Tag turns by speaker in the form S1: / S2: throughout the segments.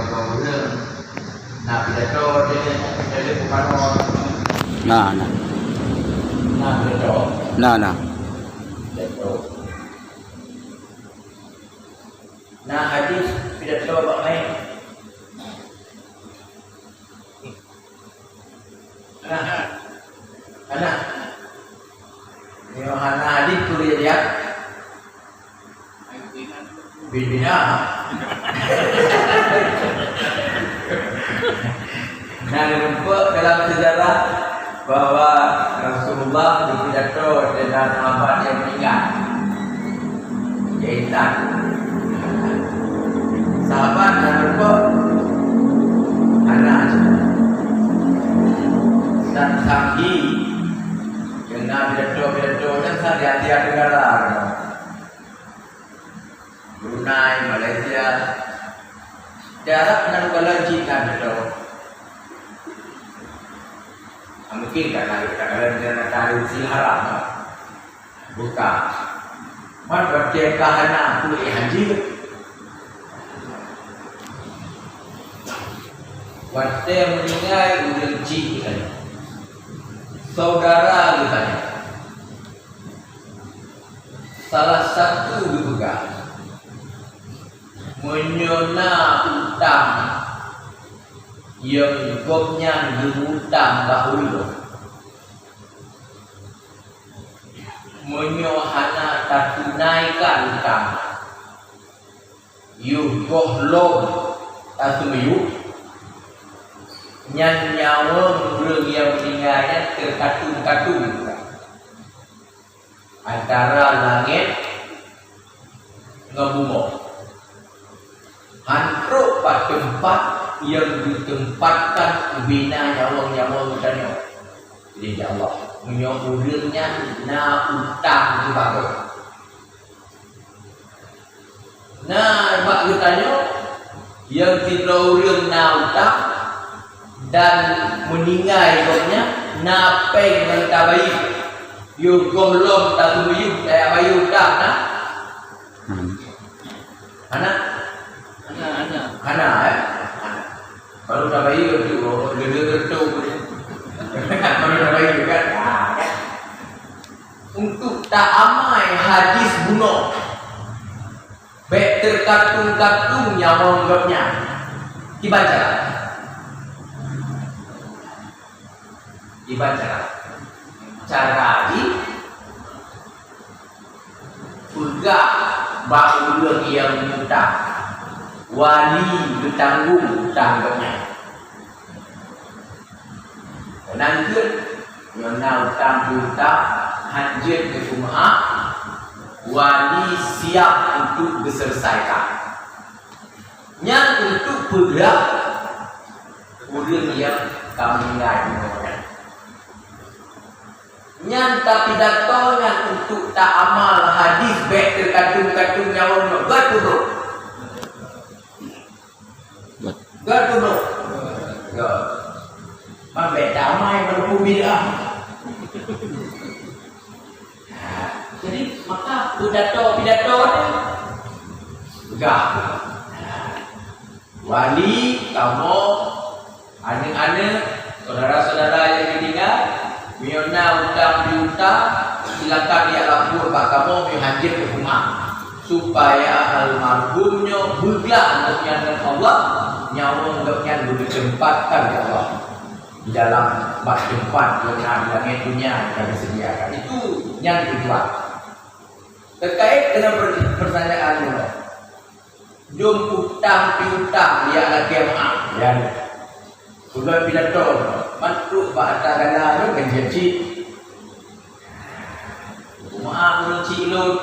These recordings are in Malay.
S1: kemudian nah pidato jadi bukan orang
S2: Nah
S1: pidato pidato nah hadis pidato apa lain anak Yohana hadis tu dia bina nah nampak dalam sejarah bahwa Rasulullah di pidato dengan sahabat yang meninggal Jahitan sahabat dan nampak anak dan Sanghi dengan pidato dan Asia Tenggara Brunei, Malaysia jarak dengan Malaysia kan itu mungkin karena kita tradisi haram bukan man bercakap kahana kulit haji waktu meninggal uji saudara katanya salah satu juga menyona utang yang gopnya diutang dahulu menyohana tak tunaikan utang yugoh lom tak tuyu nyawa belum yang meninggalnya terkatung-katung antara langit ngebumok hantruk pada tempat yang ditempatkan bina nyawa-nyawa mudanya. Jadi ya Allah menyokurinya na utang di bagus. Nah, mak ditanya yang tidak urang na utang dan meninggal ikutnya na peng mentabai. Yung golom tak tuyu saya bayu utang na. Anak kalau dah bayi itu dia tertuk kalau dah bayi juga untuk tak amai hadis bunuh baik terkatung-katung yang menganggapnya dibaca cara di pegak bahawa yang mudah wali bertanggung tanggungnya. Nanti yang nak tanggung hajat ke Jumaat wali siap untuk diselesaikan. Yang untuk bergerak orang yang kami lain. Yang tapi datangnya untuk tak amal hadis baik terkatung-katung nyawa nogat dulu. Gak dulu, gak. Mampu damai berbumi dah. Jadi maka pidato ni, gak. Wali kamu, anak-anak, saudara-saudara yang ditinggal, miona utang diutang, silakan dia lapor pak kamu menghajar ke rumah supaya almarhumnya bergerak dengan Allah. Nyawa untuknya lebih tempatkan ya Allah di dalam tempat yang langit dunia yang disediakan itu yang kedua terkait dengan pertanyaan ini jom utang piutang dia lagi maaf dan sudah pidato mantuk bahasa gana menjanji maaf menci lo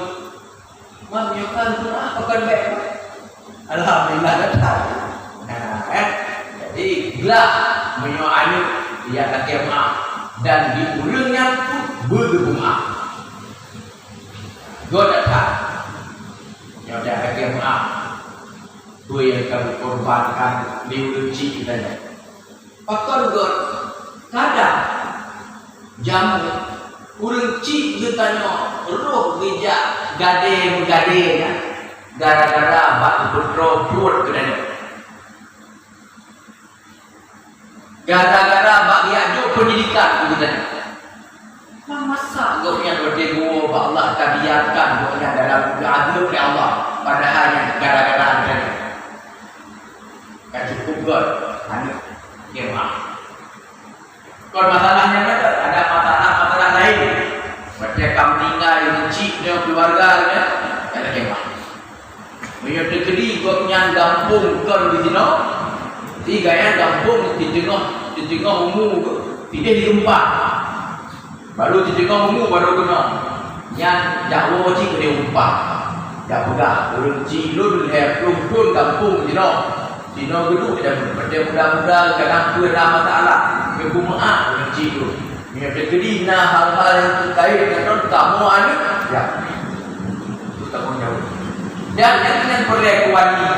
S1: maaf nyokal maaf akan baik alhamdulillah datang. Jadi gelap menyoani dia kata maaf dan diulangnya pun bergerak maaf. Godatan yang dia kata maaf tu yang kami korbankan diulangi kita ni. Pakar god kadang jamu ulangi kita ni roh bijak gade ya gara-gara batu betrop buat kena ni. Gara-gara bagi ajuk pendidikan kita. Masa kau punya berdego Allah tabiatkan kau punya dalam adil oleh Allah padahal yang gara-gara ada. Tak cukup God. Hanya kemah. Kalau masalahnya ada masalah lain. Macam kamu tinggal di cik keluarga ada kemah. Punya negeri kau punya kampung kau di sini. Tiga yang kampung di tengah umum tidak di tempat. Baru di tengah umum baru kena. Yang jauh cik dia umpat. Dah pegang. Orang cik lun pelun kampung di sini. Di sini gedung dia muda-muda kadang pernah masalah. Kekumaan orang cik tu. Punya negeri hal-hal yang terkait dengan kamu ada. Ya. Itu tanggungjawab. Dan yang boleh kuali.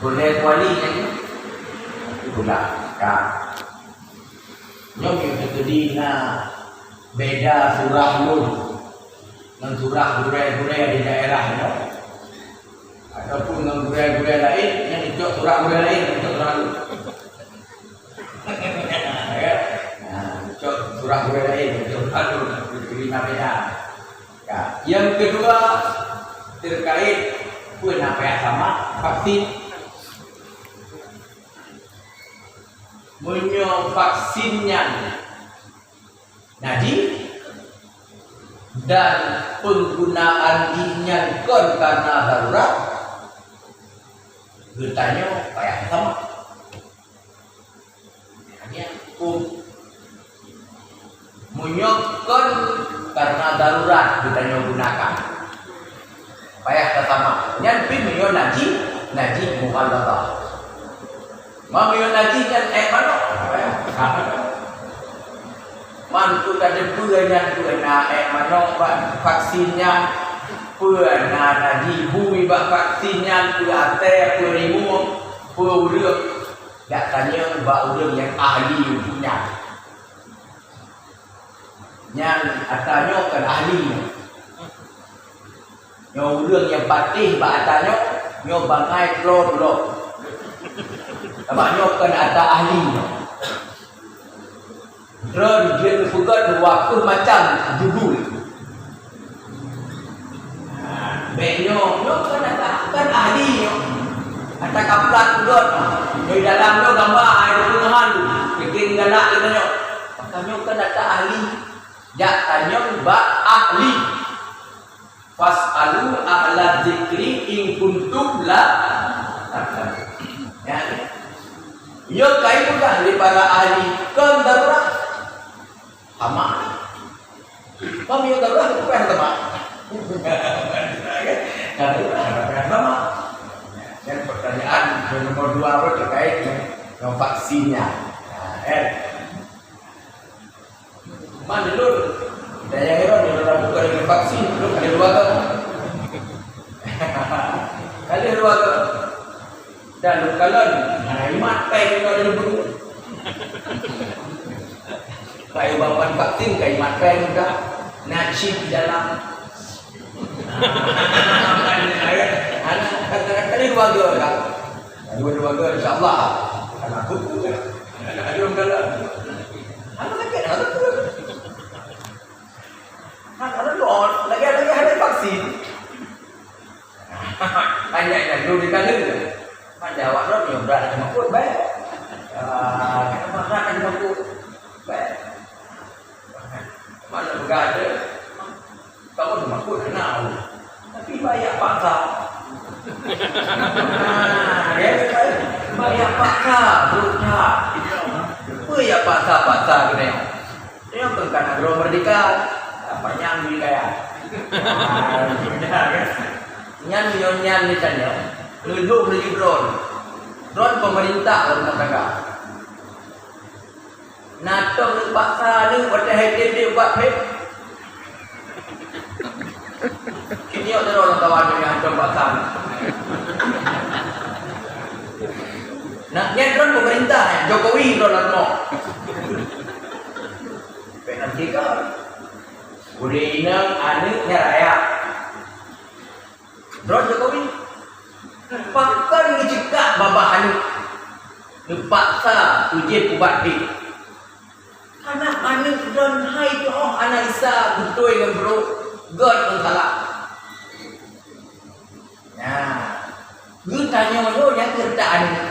S1: Boleh kuali yang itulah kan. Nyom yang terjadi beda surah lun dengan surah burai-burai di daerah no. Ataupun dengan burai-burai lain yang itu surah burai lain itu surah lun. Surah burai lain itu surah lun terjadi beda. Ya. Yang kedua terkait pun apa yang sama vaksin. Menyo vaksinnya najis dan penggunaan dinya kon karena darurat bertanya payah sama hanya menyokon karena darurat bertanya gunakan payah sama yang pun menyo najis mukhalafah. Mami yang najis kan mana? Mantu tadi puanya puana mana vaksinnya puana najis bumi bak vaksinnya puate purimu puruk dak tanya bak urang yang ahli punya. Yang atanya kan ahli. Yang urang yang patih bak atanya nyo bangai klor. Namanya kan ada ahli. Drone dia berpegang waktu macam judul. Benyo kan ada kan ahli. Ada kaplan drone. Di dalam tu gambar air tungan tu. Bikin galak kita nyo. Makanya kan ada ahli. Jak tanya ba ahli. Fas'alu ahla dzikri in kuntum la ta'lamun. Ya. Yo kai bukan dari para ahli kan darurat. Sama. Kami yang darurat itu yang sama. Darurat sama. Dan pertanyaan nomor 2 apa terkait dengan vaksinnya. Mana dulu? Kita yang heran yang bukan dengan vaksin, belum ada 2 ke? Kali 2 ke? Dan lukalan, matai kalau ada bulu. Kayu bawan vaksin, kayu matai juga. Nacip di dalam. Kali 2 ke? 2 ke insyaAllah. Anak aku kan. Ada orang kalah. Anak sakit, anak tu. Anak doon, lagi ada vaksin. Tanya dulu di kali tu. Pada awak nak yang berada di makut baik. Kenapa nak di makut baik? Mana berada? Kamu di makut kenal. Tapi banyak paksa. Banyak paksa, berita. Banyak paksa kena. Ini yang tengkan agro merdeka. Banyak beli kaya. Nyan ni tanya. Duduk beli drone pemerintah orang negara. Natok ni paksa ni pada hadir dia buat pet. Kini ada orang kawan yang hantar paksa. Nak yang drone pemerintah Jokowi drone nak. Pet nanti kan. Boleh inang anaknya rakyat. Drone Jokowi. Pakan ni cekak babah anu. Nepaksa tujib ubat di. Anak mana don hai tu anak Isa betul dengan bro. God pun salah. Nah, lu tanya lo yang kerjaan ni.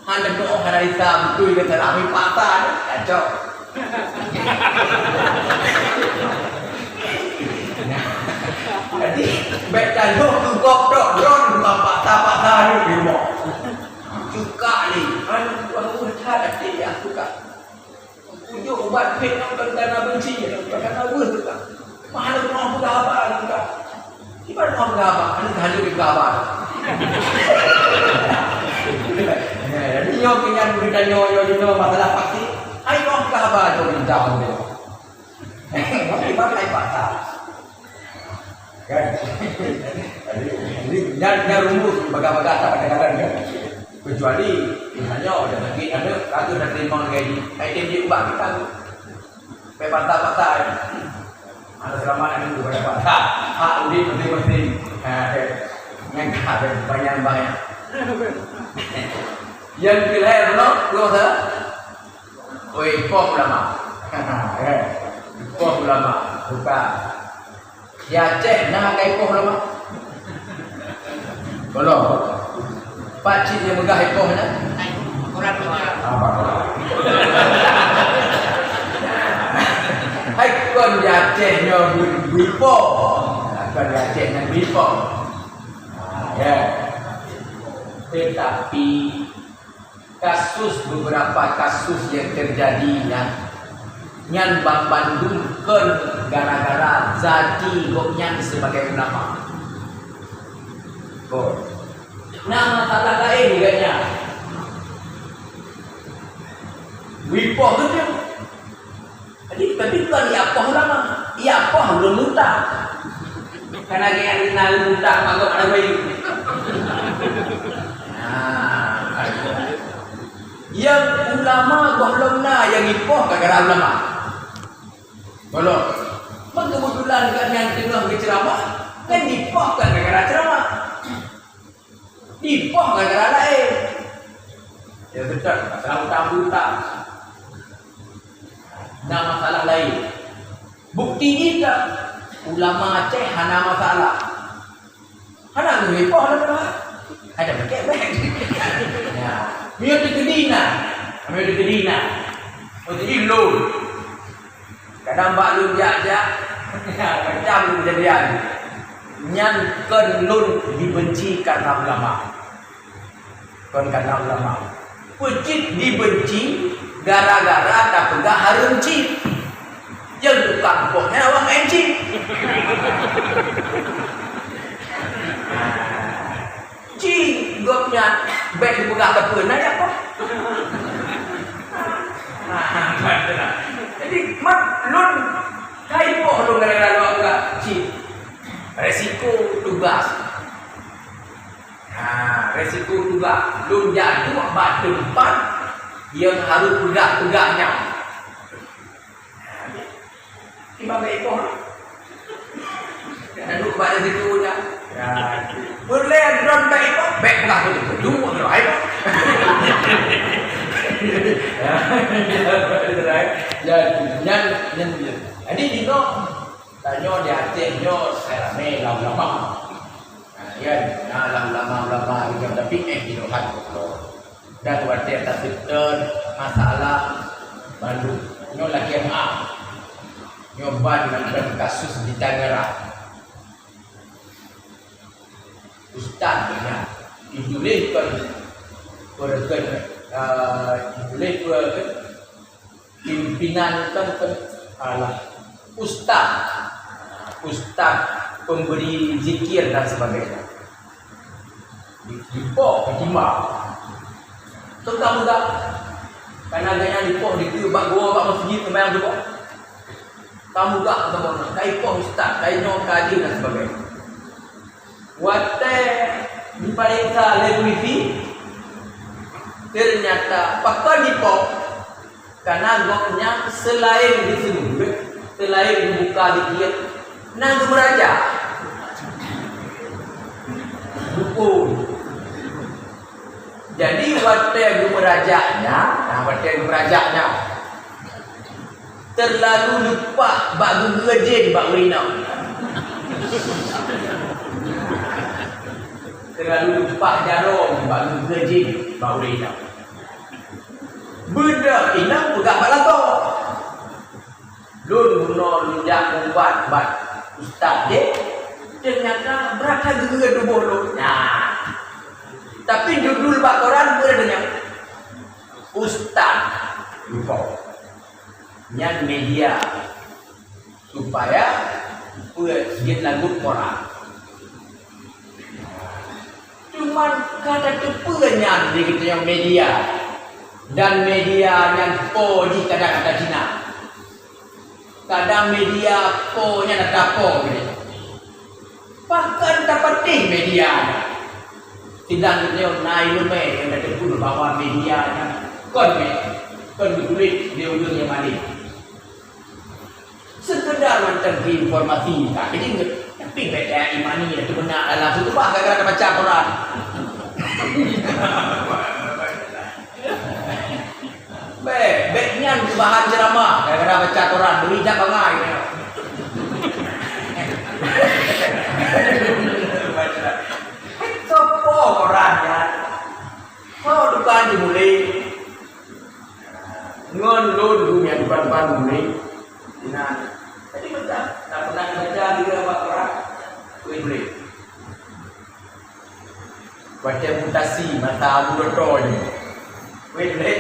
S1: Anda tu anak Isa betul dengan salah. Ini paksa ni. Kacau. Jadi, baik tanya tu kau dok bukan paksa ni di rumah. Suka ni. Aku tak ada aku tak. Ujuk ubat pek kerana benci kerana apa suka. Mana tu orang bergabar suka. Ibarat orang bergabar, ada hanya bergabar. Jadi yo kenyan berita yo masalah pasti. Ai orang bergabar tu minta dia. Tapi pakai paksa. Kan? Jadi dan rumus bergabar kadang-kadang kan. Kecuali misalnya ada lagi ada kata dah terima gaji item dia ubah kita sampai patah-patah ada selamat ada juga dapat hak undi penting yang ada banyak yang pilih no dua sah oi pom lama pom lama buka ya cek nama kai pom lama belum pakcik yang megah ipoh na? Kurang punya. Apa? Hai kon jatehnya bipo. Kon jatehnya bipo. Ya. Tetapi beberapa kasus yang terjadi yang Bang Bandung kan gara-gara zati goknya sebagai ulama. Oh. Nah, masalah lain juga. Wipoh tu dia. Tapi bukan iapoh lama. Iapoh belum muta. Karena yang kenal muta mangkuk ada bayi. Nah, yang ulama belum na yang ipoh gara-gara ulama. Belum. Kebetulan kan yang tengah berceramah kan ipoh kan gara-gara ceramah. Dipoh gara-gara lain. Ya betul, masalah utang-utang. Nah masalah lain. Bukti kita ulama Aceh hana masalah. Hana dipoh lah. Ada pakai beg. Ya, dia terkedina. Jadi lun. Kadang bak lun jak-jak. Macam kejadian. Yang lun dibenci karena ulama. Karena ulama. Pucit dibenci gara-gara tak pegang harum cip. Yang tukang poknya orang encik. Cik gopnya baik dipegang ke pun aja kok. Jadi mak lun kai poh lu gara-gara lu enggak cip. Resiko tugas. Nah, resiko tugas. Lu jatuh batu depan yang harus tegak-tegaknya. Tiba ekor. Dan lu pada situ nya. Ya. Boleh drone tak ekor, baik lah tu. Dua drive. Ya, jadi dino tanya di Acehnya saya ramai lama. Ya, lama yang tapi di Lohan. Dan waktu atas itu masalah Bandung. Nyo lagi yang nyoba dengan kasus di Tangerang. Ustaznya dibolehkan pimpinan kan ustaz pemberi zikir dan sebagainya dipoh kejima tentang muda karena gaya dipoh di bak gua bak masjid sembahyang juga kamu gak ketemu kai poh ustaz kai nyo kaji dan sebagainya wate di paling televisi ternyata pakar dipoh karena goknya selain disebut selain dibuka dikit nang meraja buku jadi batai guru merajaknya, terlalu lupa bak gugajin bak urinau. Terlalu lupa jarum bak gugajin bak urinau. Benda inang pegang bak lato. Lun guna lunjak membuat bak ustaz dia. Ternyata berapa juga tubuh lu. Nah. Tapi judul bak koran beradanya ustaz lupa. Yang media supaya sedikit lagu koran. Cuman kata kepenyan di kita yang media dan media yang po di kata-kata Cina. Kadang media po nya nak tapo gitu. Bahkan dapat media. Tidak kita naik lume yang ada pun bawa medianya. Kon berduit dia ujung yang mandi. Sekedar macam informasi tak jadi tapi beda imani itu benar dalam situ bah gara-gara baca Quran. Baiknya bahan ceramah gara-gara baca Quran berijak bangai. Sopo Quran ya. Kau dukan dimulai. Ngon lun dunia depan mulai. Nah, tadi baca, tak pernah baca di dalam Quran. Boleh. Baca mutasi mata Abu Dotoy. Boleh.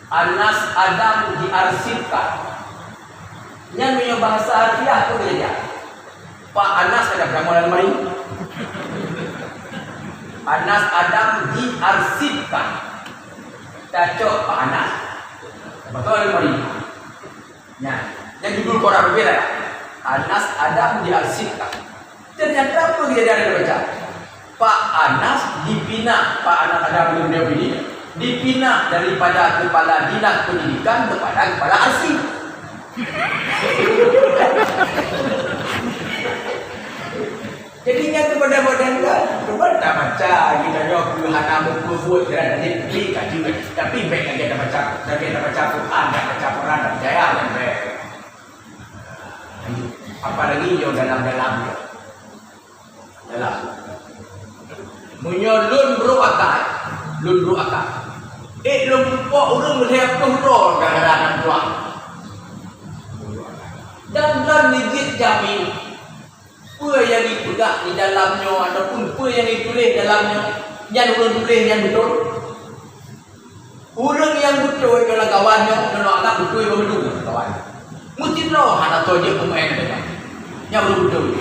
S1: Anas Adam diarsipkan. Yang punya bahasa harfiah apa dia? Pak Anas ada berapa dalam hari? Anas Adam diarsipkan. Cocok Pak Anas. Betul dalam hari. Nah, yang judul Quran berbeda. Anas Adam diarsipkan. Ternyata apa dia ada baca? Pak Anas dipindah, Pak Anas Adam beliau ini dipindah daripada kepala dinas pendidikan kepada kepala arsip. Jadinya kepada badan kan, kepada baca kita jawab Tuhan namun berbuat dan dibeli kaji. Tapi baik kita baca, kita baca Quran, baca Quran dan percaya dan baik. Apalagi yo dalam. Menyolun beruakai, lun lupa orang melihat tuhro kadang-kadang tua. Dan legit jamin apa yang dipegang di dalamnya ataupun apa yang ditulis dalamnya yang orang tulis yang betul. Orang yang betul adalah kawannya, kalau agak betul yang betul kawan. Mungkin loh anak tu dia pemain dia. Yang betul.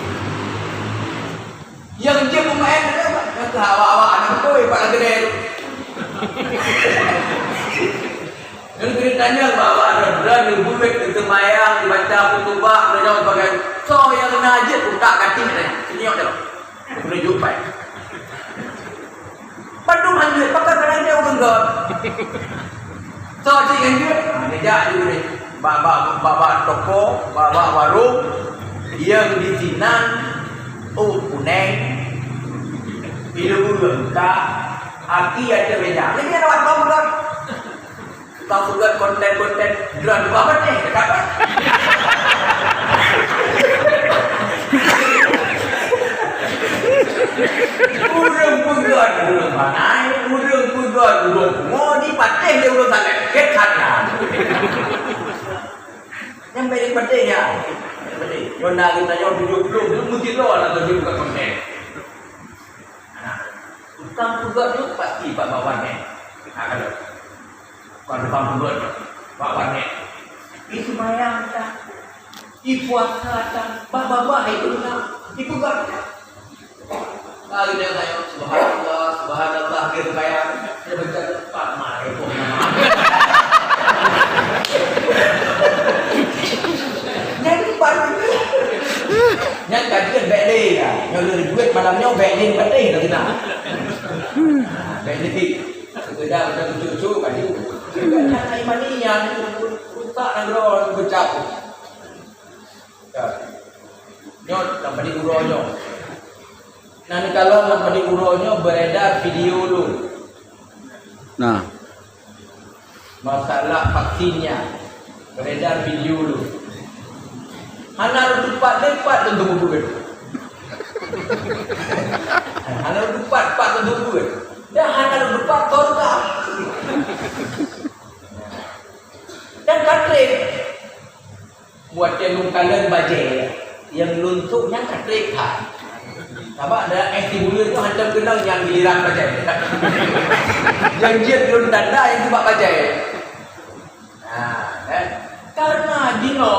S1: Yang dia pemain dia yang awak-awak anak betul pak gede. Yang ceritanya bahwa ada duit kemayang dibaca kutubah dan bagai so yang najis tak kating dia. Ini yang dah. Boleh jumpa. Padum anjir pakai kadang dia orang. So cik anjir, dia juga ni. Baba toko, baba warung yang di Sinan, Kuning, Ilu Lengka, Aki ada beda. Ini ada apa bukan? Tahu bukan konten jual apa nih? Dekat. Urang pegat urang manai, urang pegat urang mau dipateh dia urang sangat kethatnya. Yang baik patehnya. Yona kita yo 70 belum mesti lo lah tu buka konten. Utang pegat tu pasti pak bawan ni. Kalau utang pegat pak bawan ni. Itu mayang tak. Ipuasa tak. Baba itu nak. Ipegat. Lalu dia tanya, subhanallah, gitu kayak dia baca Pak Mari pun jadi baru yang tadi kan beli ya, yang lebih duit malamnya beli berarti tak tidak beli sekedar macam cucu kan itu kan imaninya tak negara bercap nyot tak di uronya. Nanti kalau pada uronya beredar video lu
S2: Nah,
S1: masalah vaksinnya beredar video dulu. Hana depat tentu bukan. Hana depat tentu bukan. Dan hana depat torga. Dan katrik buat yang nungkalan bajai yang luntuknya katrik kan. Apa ada estimulan itu hantar kenal yang giliran bajai. Yang dia belum tanda yang sebab bajai. Nah, kan? Karena dino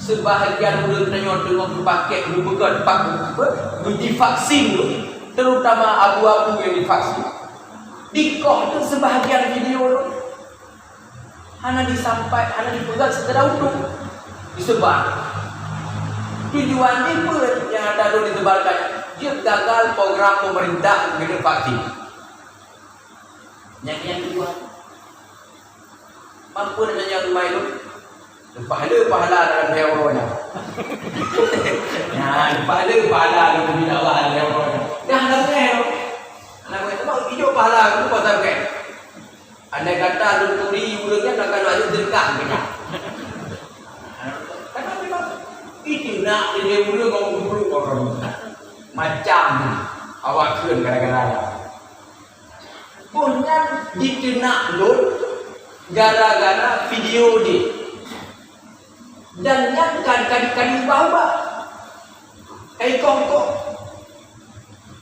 S1: sebahagian mulut tanya dengan pakai bukan divaksin tu, terutama abu-abu yang divaksin. Dikok tu sebahagian video tu hanya dipegang secara utuh disebar. Tujuan ini yang ada tu disebarkan, dia gagal program pemerintah untuk vaksin. Yang kedua, mampu nak yang rumah itu, pahala dalam hewanya. Nah, pahala dalam bidawah hewanya. Dah nak hero, anak itu mau hijau pahala itu pasal ke? Andai kata lu turi ulangnya nak kalau ada dekat kita. Karena memang itu nak dia mula ngomong orang macam awak keren gara-gara. Punya ditenak lut gara-gara video dia dan nyatkan kali bawa kayak kongkong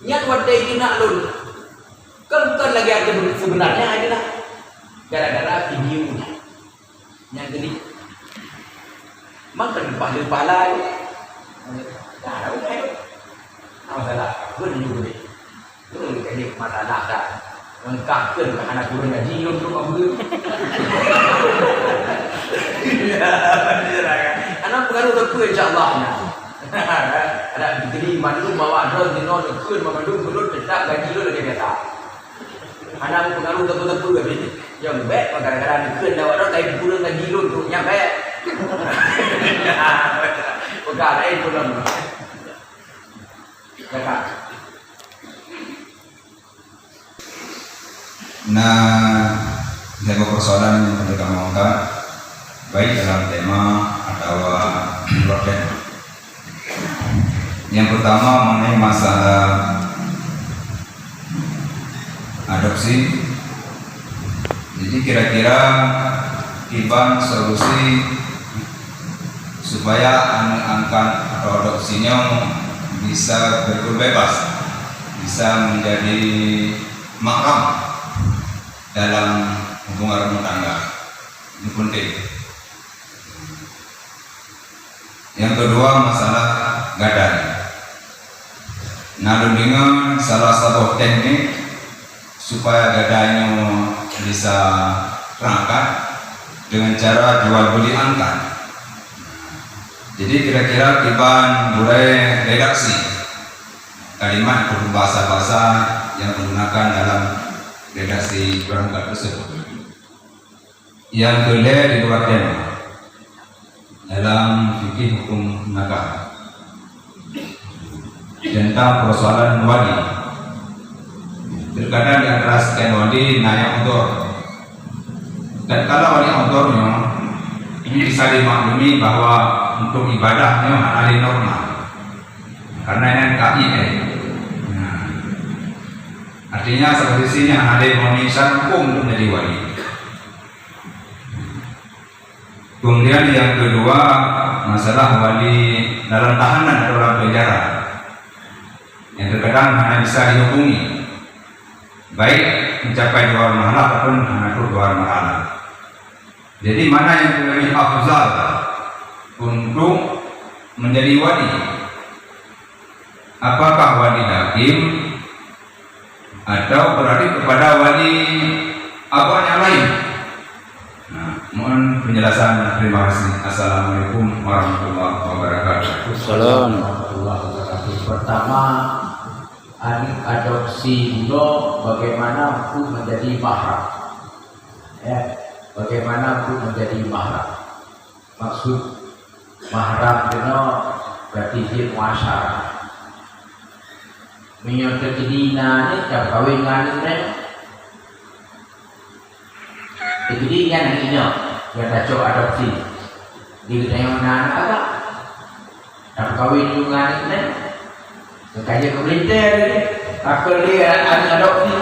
S1: nyat wadai ditenak lut kan lagi ada sebenarnya adalah gara-gara videonya yang gede makan pahala dah udah masalah gue juga deh itu kayak masalah dah lengkapkan anak turun gaji untuk kamu. Anak pengaruh terkuat insyaAllah. Ada jadi mandu bawa drone di nol terkuat memandu mulut tetap gaji lo lagi biasa. Anak pengaruh terkuat gaji. Yang baik kadang-kadang dikuen dah wadah tapi turun gaji lo untuk yang baik. Perkara itu lah. Dekat.
S3: Nah, tema persoalan yang mereka angkat baik dalam tema atau luar tema. Yang pertama mengenai masalah adopsi. Jadi kira-kira Iban solusi supaya anak angkat atau adopsinya bisa berbebas, bisa menjadi mahram dalam hubungan rumah tangga. Ini penting. Yang kedua masalah gadai. Nah, dengan salah satu teknik supaya gadainya bisa terangkat dengan cara jual beli angkat. Jadi kira-kira Iban boleh redaksi kalimat atau bahasa-bahasa yang menggunakan dalam redaksi berangkat tersebut. Yang kedua di luar tema dalam fikih hukum nakah tentang persoalan wali. Terkadang di antara sekian wali nanya odor. Dan kalau wali odornya ini bisa dimaklumi bahwa untuk ibadahnya ada normal karena ini KIE. Artinya seperti sini ada memenuhi syarat hukum untuk menjadi wali. Kemudian yang kedua masalah wali dalam tahanan atau dalam penjara yang terkadang hanya bisa dihubungi baik mencapai 2 mahalah ataupun hanya 2 mahalah. Jadi mana yang lebih afdal untuk menjadi wali? Apakah wali hakim atau berarti kepada wali apa yang lain? Nah, mohon penjelasan. Terima kasih. Assalamualaikum warahmatullahi wabarakatuh.
S2: Assalamualaikum
S1: warahmatullahi wabarakatuh. Pertama, adik adopsi dulu bagaimana hukum menjadi mahram? Ya, bagaimana hukum menjadi mahram? Maksud mahram dulu berarti dia muasyarah. Menyokong dina ni tak kawin dengan Jadi yang ini yang dah cok adopsi. Dia tanya anak agak. Nak kahwin dengan ini. Sekaya ke Melintir ni. Akal dia anak adopsi.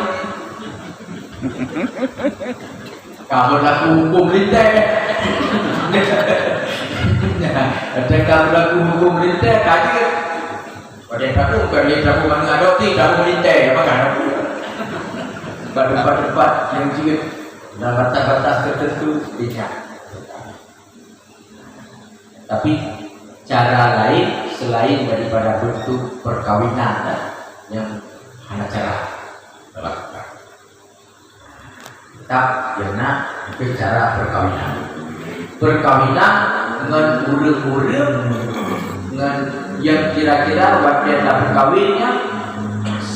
S1: Kamu laku hukum Melintir. Ada kamu laku hukum Melintir. Kaji. Pada kamu bukan dia kamu mana adopsi. Kamu Melintir. Apa kan aku? Debat-debat yang juga dalam batas-batas tertentu tidak. Tapi cara lain selain daripada bentuk perkawinan yang hanya cara melakukan. Kita kena cara perkawinan. Perkawinan dengan urut-urut dengan yang kira-kira waktu dalam perkawinnya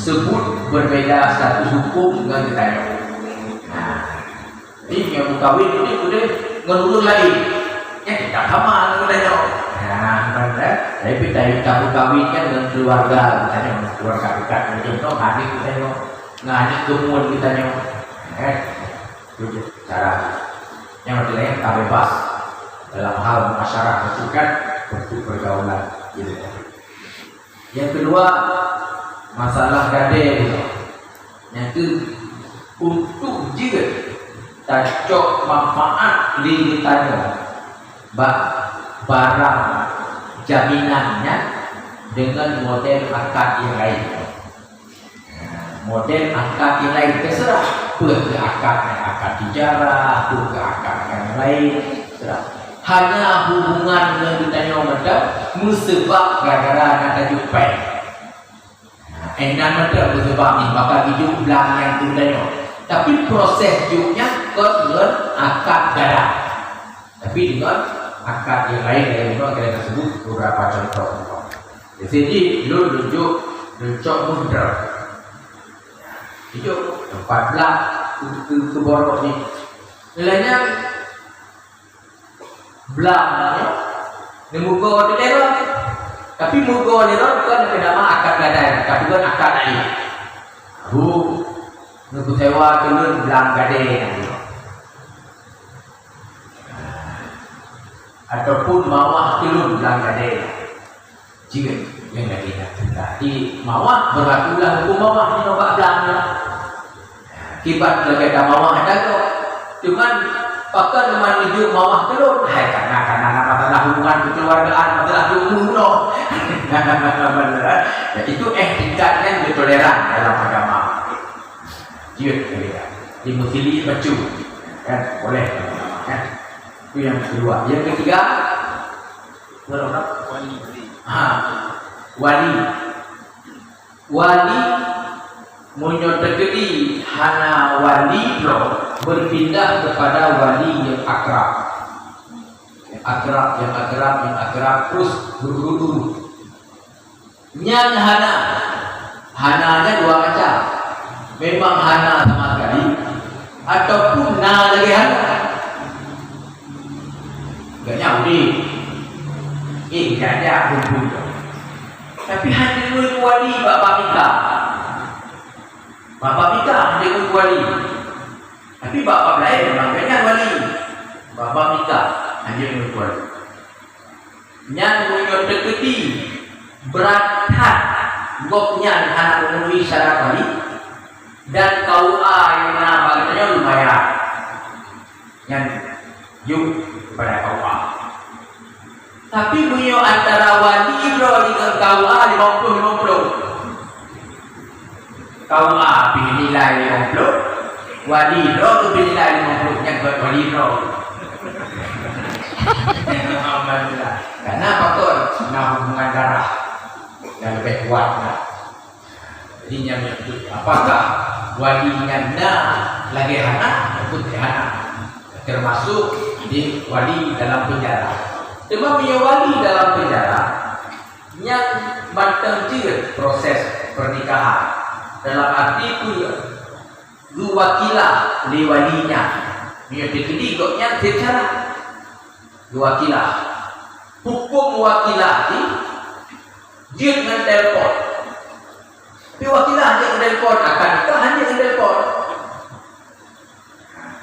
S1: sebut berbeda status hukum dengan kita. Jadi yang berkahwin ini sudah menurut lain. Ya tidak sama dengan kita. Tapi kita berkahwin kan dengan keluarga kita, keluarga dekat. Contoh adik kita, adik kemudian kita. Itu cara. Yang lain tak bebas dalam hal masyarakat itu kan bentuk pergaulan. Yang kedua masalah gade. Yang itu untuk juga tajok manfaat lingkungannya barang jaminannya dengan model akad yang lain. Model akad yang lain terserah ke akad tijarah, ke akad yang lain terserah. Hanya hubungan dengan ditanya mereka musebab gara-gara nak tajuk pen. Enak mereka musebab ni maka hidup belang yang ditanya. Tapi proses hidupnya dengan akad darah. Tapi dengan akad yang lain yang kita sebut beberapa contoh. Di sini lu tunjuk muda. Hidup tempat belah ke borok ni. Nilainya belangnya ni muka di dalam. Tapi muka di dalam bukan nama akad gadai, tapi bukan akad lain. Nunggu sewa turun belang gade ataupun mawah turun belang gade jika yang gade nak di mawah berlakulah hukum mawah ni nombak belangnya kibat lagi ada mawah ada kok cuman pakai menuju mawah turun karena masalah hubungan kekeluargaan masalah umum itu tingkatnya bertoleran dalam agama. Dia dimutili baju kan boleh kan itu yang kedua. Yang ketiga wali menyodekedi hana wali berpindah kepada wali yang akrab terus berurut-urut. Nyan hananya dua macam. Memang hana sama sekali ataupun na lagi hana. Gak nyaudi. Gak ada hukum. Tapi hanya menurut wali Bapak Mika. Hanya menurut wali. Tapi Bapak lain memang banyak wali. Bapak Mika hanya menurut wali. Yang menurut deketi berathat goknya hana memenuhi syarat wali. Dan KUA yang katanya lumayan yang yuk kepada KUA. Tapi beliau antara wali dengan KUA 50-50. KUA pilih nilai 50, wali tu pilih nilai 50. Yang buat wali Alhamdulillah. Karena faktor hubungan darah yang lebih kuat. Jadi yang apakah walinya lagi hana ataupun hana termasuk di wali dalam penjara. Cuma punya wali dalam penjara yang menterjir proses pernikahan dalam arti punya lu wakilah li walinya dia dikedi koknya secara lu wakilah hukum wakilah dia dengan telepon. Tapi wakilah hanya dengan telepon akan nikah hanya dengan telepon.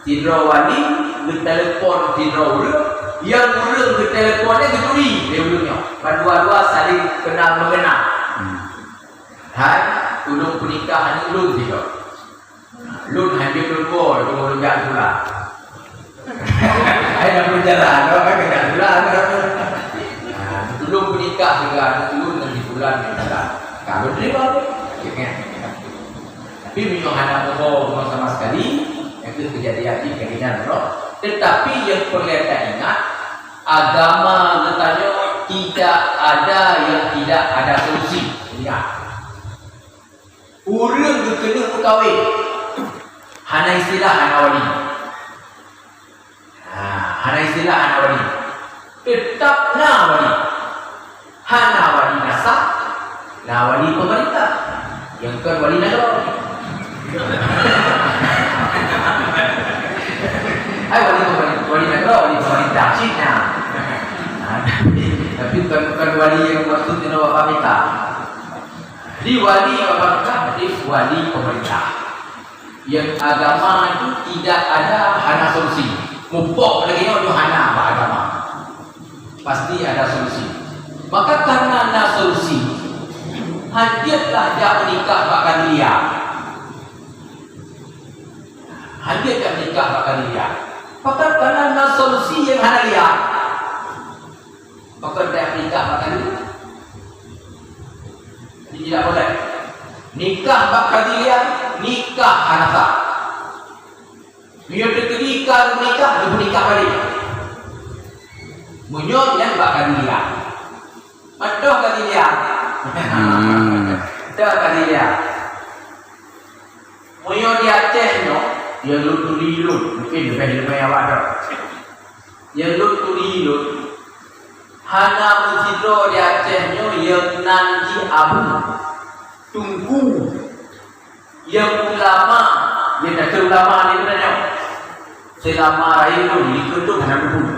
S1: Tidro wali bertelefon tidro urang, yang urang bertelefonnya geturi dia urangnya. Dua-dua saling kenal mengenal. Hai, ulun pernikahan ulun juga. Ulun hadir ulun ulun jangan pula. Hai dah berjalan, apa kena jalan. Ulun pernikah juga, ulun nanti bulan berjalan. Kalau terima kan. Tapi minum anak bohong sama sekali. Itu kejadian ini keinginan roh. Tetapi yang perlu kita ingat, agama katanya tidak ada yang tidak ada solusi. Ingat, urang kena berkahwin, hana istilah hana wali. Hana istilah hana wali. Tetap na wali. Hana wali nasab, na wali pemerintah. Yang kan wali negara. Wali negara, wali pemerintah Cina. Tapi bukan wali yang maksudnya Bapak minta. Di wali Bapak minta, jadi wali pemerintah. Yang agama itu tidak ada hana solusi. Mupok lagi orang hana agama. Pasti ada solusi. Maka karena ada solusi, hadirlah dia menikah bakal dia. Hadirkan nikah bakal dia. Maka karena ada solusi yang hana dia, maka dia nikah bakal dia. Jadi tidak boleh. Nikah bakal dia, nikah hana sah. Dia nikah, dia menikah balik. Munyot yang bakal dia. Matoh kali dia. Dah kali dia. Munyot di Aceh no, dia lut mungkin lebih awak dah. Dia lut. Hana mencidro di Aceh no, yang nanti abu tunggu. Yang ulama, dia dah ulama ni sebenarnya. Selama raya tu diketuk hana dulu.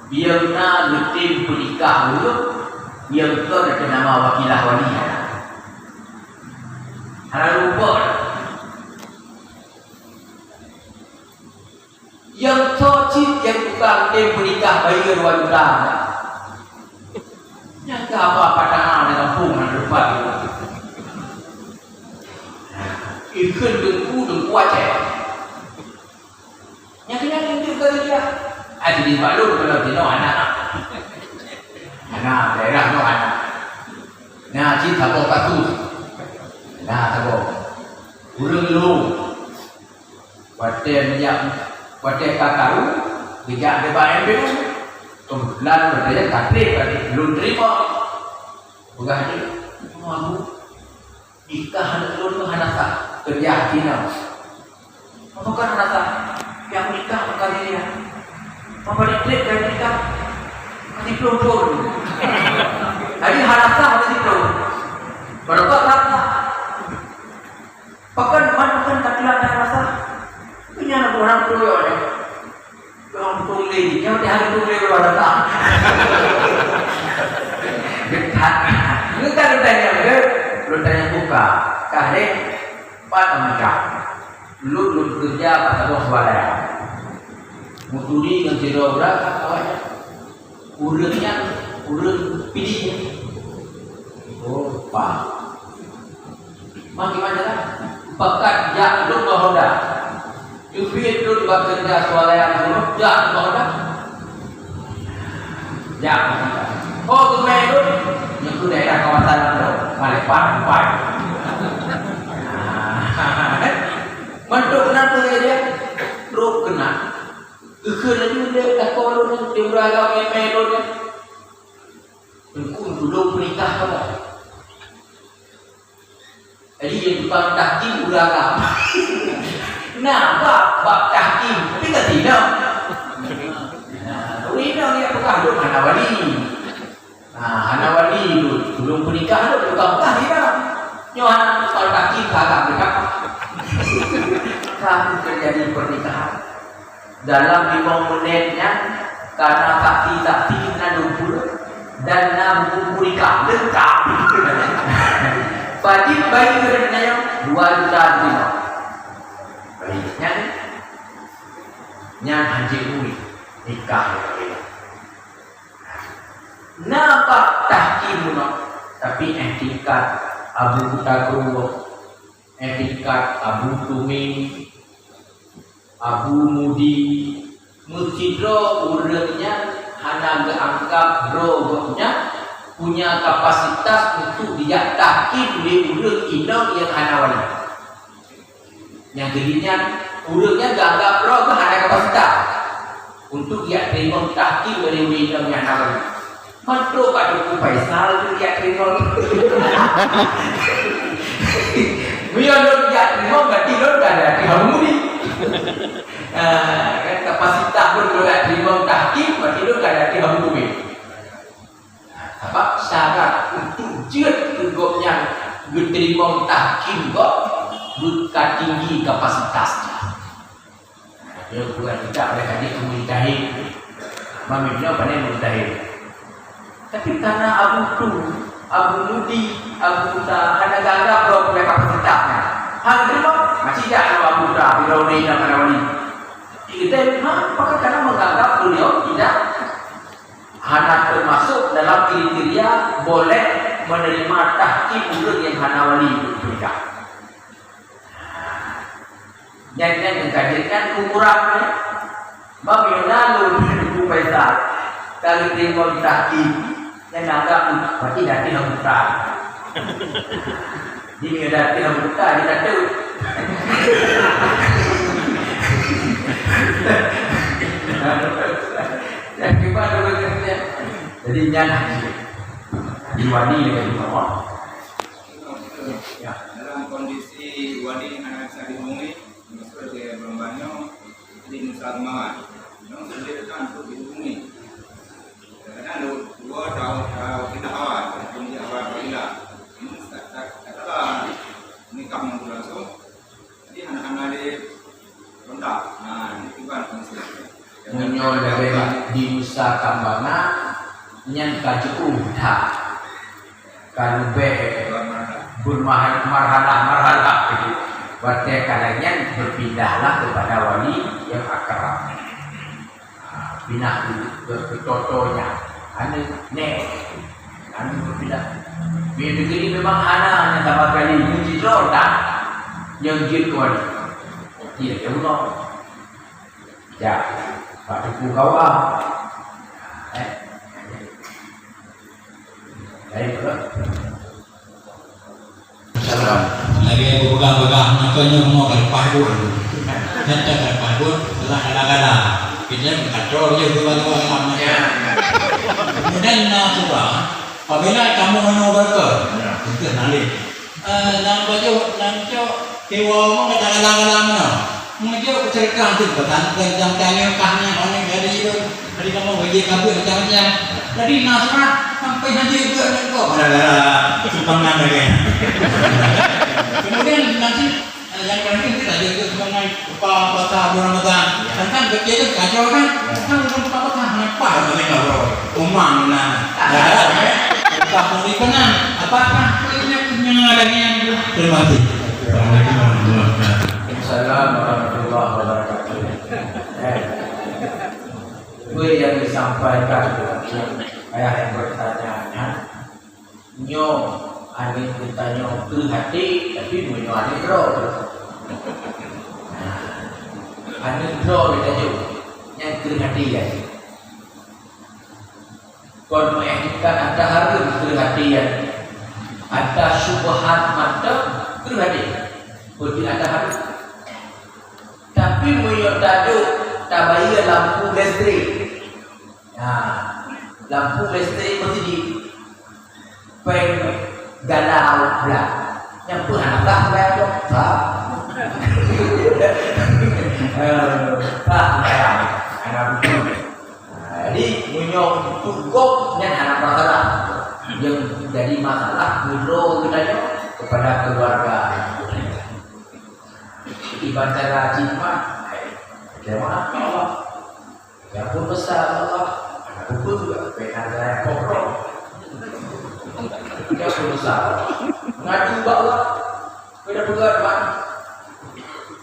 S1: Biar na letim pernikah dulu, yang tu ada nama wakilah wali. Hana lupa. Yang tocit yang tukang tim pernikah bayi kedua juta. Yang ke apa padahal dengan kampung dan lupa itu. Ikan dengku Aceh. Yang kena tunjuk ke dia. Jadi maklum kalau dia anak. Anak daerah no anak. Nah, cinta kau patu. Nah, tahu. Urang lu. Paten yang paten kakaru, bijak debat MBU. Tumlan berdaya takdir tadi belum terima. Bukan ni. Mahu nikah lu hana sah. Kerja kina. Apa kan hana sah? Yang nikah kali dia. Apa diklik dan nikah? Masih pelur. Jadi haraplah masih pelur. Berapa rata? Pakan bukan takilan yang rasa. Punya anak orang pelur ada. Orang tuli, yang dia hari tuli berada tak. Dekat. Dekat tanya dia, lu tanya buka. Kahde, pada macam. Lu kerja pada bos balai. Muturi dengan tidak berapa awalnya. Urang pilih. Oh, pak. Macam-macam lah. Pekat jatuh bahoda. Jufit tu bekerja swalayan dulu jatuh bahoda. Jatuh. Oh, tu main tu. Yang tu daerah kawasan tu. Malepan, Pai. Mantuk kenapa dia? Teruk kena. Kena dia dah kolon dia beragam main tu dia. Engkau belum menikah kamu. Jadi yang tukang tahkim beragam. Nah, bab tahkim tapi tak tidak. Nah, ini dia bukan duk hana wali. Hana wali tu belum menikah tu tukang tahkim. Nyohan tukang tahkim agak dekat. Kamu terjadi pernikahan. Dalam 5 menitnya karena saksi-saksi nadubur dan nabung nikah lengkap. Wajib bayi kerenanya 2 juta. Baiknya hanjir nikah ya. Nampak tahkim tapi etikat Abu Tagruh, etikat Abu Tumi, Abu Mudi, mustidro urangnya hana geanggap rohnya punya kapasitas untuk dia tahkim di urang inau yang hana wali. Yang kedua urangnya geanggap roh ke hana kapasitas untuk dia terima tahkim dari inau yang hana wali. Mantu Pak Duku Faisal dia terima. Biar lo dia terima berarti lo dah ada di harmoni. Kan kapasitas pun lo dah terima tahkim berarti lo dah ada di harmoni. Sebab syarat untuk jut kegopnya diterima tahkim kok bukan tinggi kapasitasnya. Dia bukan tidak mereka dia kemudahin. Mamanya pada kemudahin. Tapi karena Abu Mudi, Abu Muda, hanya gagap belum punya kapasitasnya. Hal itu masih tidak Abu Muda, Firauni dan Firauni. Kita maka karena menganggap beliau tidak hanya termasuk dalam kriteria boleh menerima tahkim urang yang hana wali tidak. Yang mengkajikan ukurannya, bagaimana lu Faisal kalau terima tahkim yang anggap berarti dati hambuta. Jika dati hambuta dia kata yang gimana begitu. Jadi jangan di wali dengan bawah.
S3: Ya, dalam kondisi wali yang bisa dihubungi seperti berbanyak di Nusa Tenggara, yang sendiri kan untuk dihubungi. Karena dua tahun kita awal, kemudian awal bila katalah nikah yang berlangsung, jadi anak-anak di rendah, nah itu kan konsep.
S1: Munyol dari di Nusa Kambana, yang kacu udah, kalau marhalah begitu. Berarti kalian berpindahlah kepada wali yang akrab. Pindah ke totonya, ane berpindah. Biar begini memang hana yang sama kali muji tak yang jituan. Tidak Allah. Ya, Pak Duku kawan. Baik, Salam.
S2: Lagi pegang-pegang makanya mau berpahun. Nanti berpahun setelah ada-ada. Kita mengatur je dua-dua namanya. Kemudian nasibah, apabila kamu menolak itu nanti. Nampak kewa mau kadang-kadang mana? Mungkin cerita tu betul yang tanya kahnya orang dari itu. Dari kamu bagi kabel macam-macam. Jadi nasibah sampai haji juga kok. Ada sumbangan lagi. Kemudian nanti yang penting kita juga sebagai bahasa Ramadan. Kan kerja itu kacau kan? Kan bukan apa-apa apa namanya kalau umang nah. Tak boleh kenal. Apakah punya lagi yang terima kasih.
S1: Assalamualaikum warahmatullahi wabarakatuh. Gue yang disampaikan ayah yang bertanya, nyo angin bertanya ke hati, tapi nyo angin roh. Angin roh ditanya, yang ke hati ya. Kalau mengetikkan ada harus ke hati ya, ada subhat mata ke hati, boleh ada harus. Tapi menyo tajuk tabaya lampu listrik. Lampu listrik mesti di galau belah. Yang pun anak bayar tak. Anak betul. Jadi menyok cukup yang anak masalah yang jadi masalah guru kita kepada keluarga. Ibadah cinta, jemaah Allah. Ya pun besar Allah. Buku juga penanda pokok. Dia berusaha ngadu bawa beda buat pak.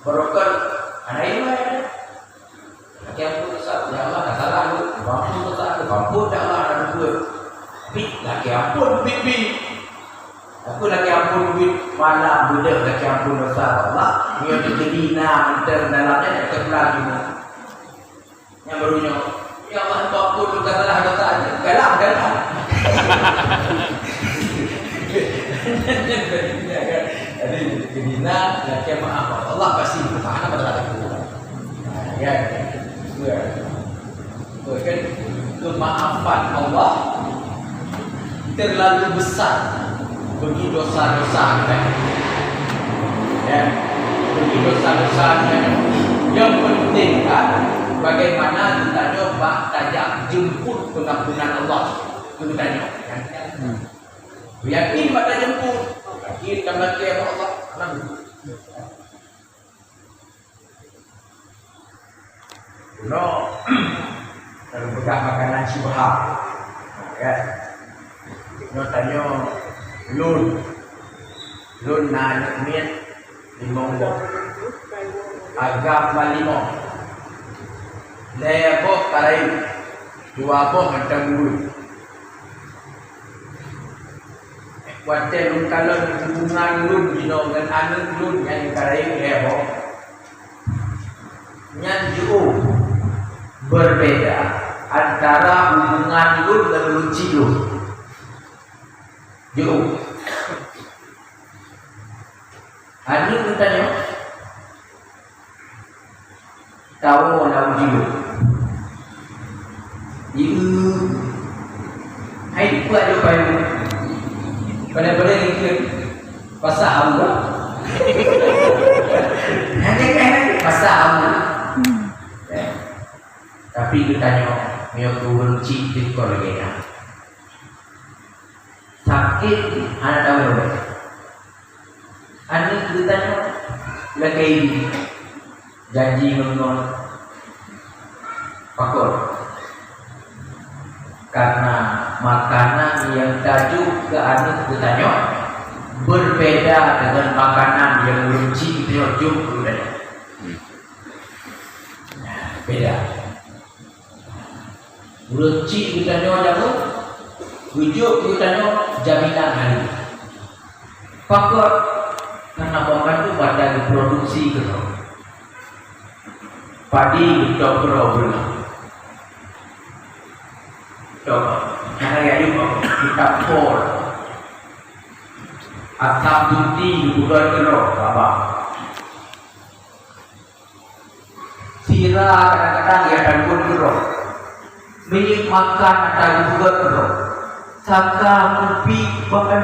S1: Barokan anak ini yang berusaha apa bit laki ampun bit aku laki ampun bit mana budak laki ampun dosa Allah dia dina menteri dalamnya ada kebelah juga yang barunya ya Allah ampun dosa salah dosa aja kalah jadi dina laki maaf Allah pasti bertahan pada aku ya kan kemaafan Allah terlalu besar bagi dosa-dosa kita. Ya, bagi dosa-dosa kita. Yang penting kan bagaimana kita coba tajak jemput pengampunan Allah. Itu kita coba. Yakin pada jemput. Yakin dalam kiamat Allah. No. Kalau pegang makanan syubhat. Ya. Nó tanya lun na miet limong agam malimo lebo karai dua bo macam dulu wate lun kalon hubungan lun dino dengan anu lun yang karai lebo nyan jauh berbeda antara hubungan lun dan lun ciluk jauh. Anu katanya tahu orang jauh. Ibu, hai buat apa itu? Pada ikut pasal Allah. Nanti pasal Allah. Tapi katanya mio kunci di kolonial. Sakit anak tahu apa? Anak ceritanya lagi janji mengenai pakor karena makanan yang tajuk ke anak ceritanya berbeda dengan makanan yang ruci itu jumpa beda. Ruci ceritanya jauh. Tujuh kitanya jaminan hari. Pakor karena bahan itu pada diproduksi gitu. Padi dokter berulang. Coba, karena ya itu kita pol. Atap tuti bukan kerok apa. Sira kadang-kadang ya dan pun kerok. Minyak makan ada bukan kerok. Saka mimpi bahkan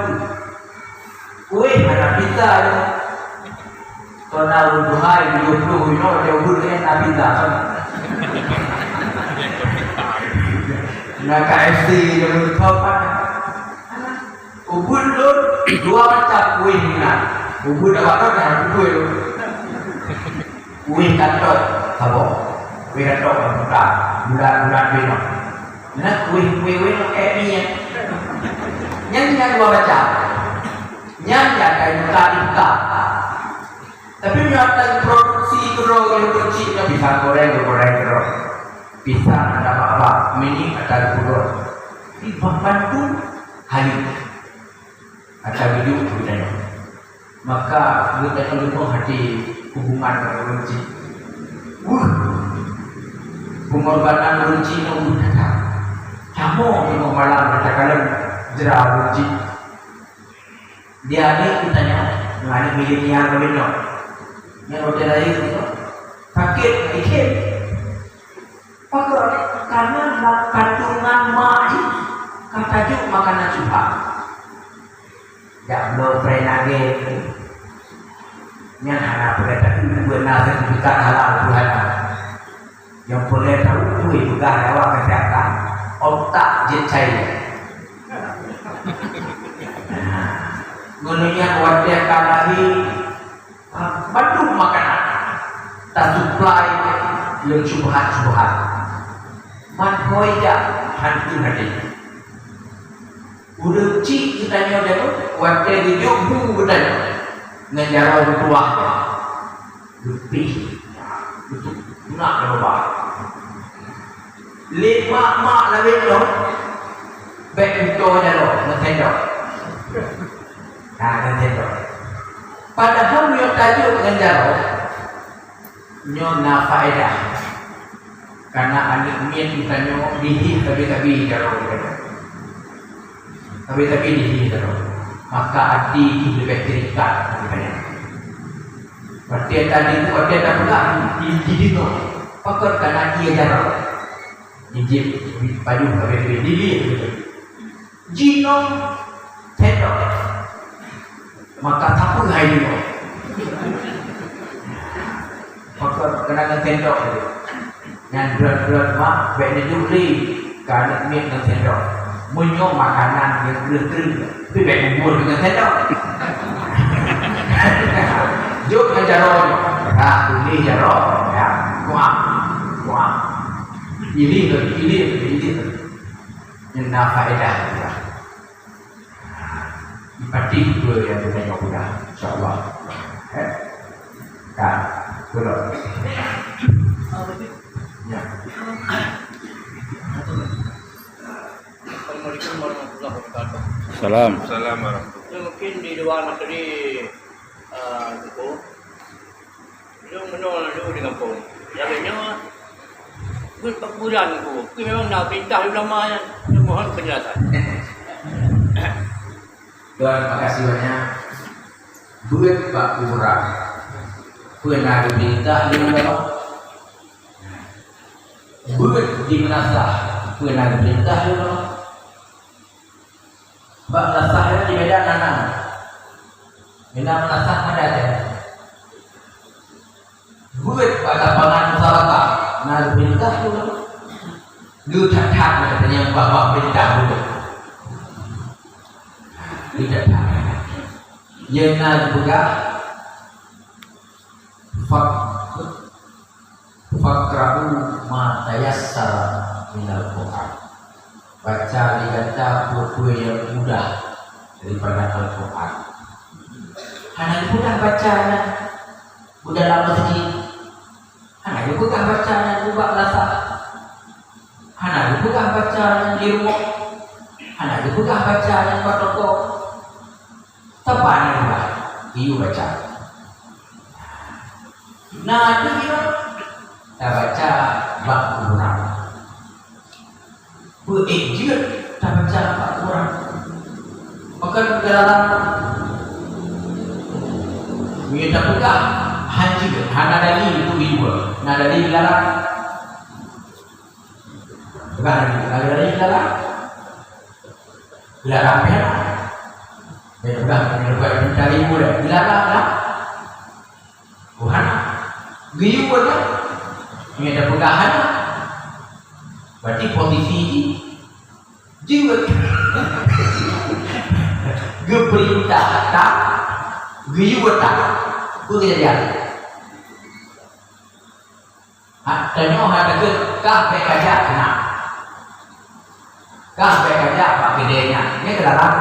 S1: kue anak kita Tona uduhai 20 jauh nabi tak na KFC yang bertopan ubun lu dua macam kue ni ubun apa kan kue lu kue kantor apa kue kantor bulan beno nah kue kayak ni yang dua macam yang kayak muka tapi nyata produksi kerong yang kecil bisa goreng kerong bisa ada apa mini ada kurang di bahkan pun hari ada video budaya maka kita perlu hati hubungan produksi pengorbanan produksi itu kamu yang malam katakan jerah ruji dia ada tanya mengenai milenial benar yang hotel lain itu sakit ikhlas karena kandungan mak kata juk makanan suha tak belum pernah yang anak berkata itu benar sertifikat halal Tuhan yang boleh tahu itu juga lewat kesehatan otak jecai Gunanya wajahkan lagi bandung makanan tak supply yang subhat man hoja hantu hati udah cik kita nyoba wajah di jombung udah ngejarau tua lebih untuk nak coba lima mak lagi loh baik utuhnya lo Nintendo. Nah Nintendo. Padahal dia tajuk dengan jaro nyona faedah. Karena anak mian kita nyo dihi tapi jaro kita. Tapi dihi jaro. Maka adi itu lebih terikat katanya. Berarti tadi itu ada pula di tu. Pakar karena dia jaro. Ijib paju habis dili. Jino Tendo. Maka tapu hai dino. Pakar kena Tendo. Yang berat-berat mak baik juli karena mian Tendo. Munyok makanan yang kering-kering. Tapi baik bubur dengan Tendo. Juk dengan jaro. Nah, ini jaro. Ya, kuat. Ini yang faedah juga. Pasti dua yang kita guna, insyaallah. Kan, betul. Ya.
S2: Assalamualaikum warahmatullahi wabarakatuh.
S3: Salam.
S4: Salam warahmatullahi.
S2: Mungkin di luar negeri itu yung menol dulu di kampung. Jadinya bulan ko, memang nak perintah ulama yang mohon penjelasan.
S1: Tuhan makasih banyak. Duit Pak Kurang. Pernah diminta di ulama. Duit di menasah. Pernah diminta di ulama. Pak menasahnya di Medan mana? Medan menasah ada ada. Duit pada pangan masyarakat. Nah, perintah dulu. Lu tak katanya bapak perintah dulu. Tidak tak. Yang nak juga fakra'u ma tayassara minal Quran. Baca dibaca buku yang mudah daripada Al-Quran. Hanya mudah bacanya. Mudah lama sedikit. Hana juga bukan bacaan ubah rasa. Hana juga bukan bacaan di rumah. Hana juga bukan bacaan buat toko. Tepat ni juga. Iu baca. Nah itu dia. Kita baca bab kurang. Berijir kita baca bab kurang. Maka dalam minta pegang. Haji hana dalil itu dua. Nah dalil dilarang. Bukan dalil dilarang. Dilarang ya. Bukan mencari muda. Dilarang lah. Bukan. Giyu aja. Ini ada pegahan. Berarti posisi jiwa. Geperintah tak. Giyu tak. Itu kejadian. Tanya ada ke kahpe kajak kena. Kahpe kajak pak gedenya. Ini kedalam.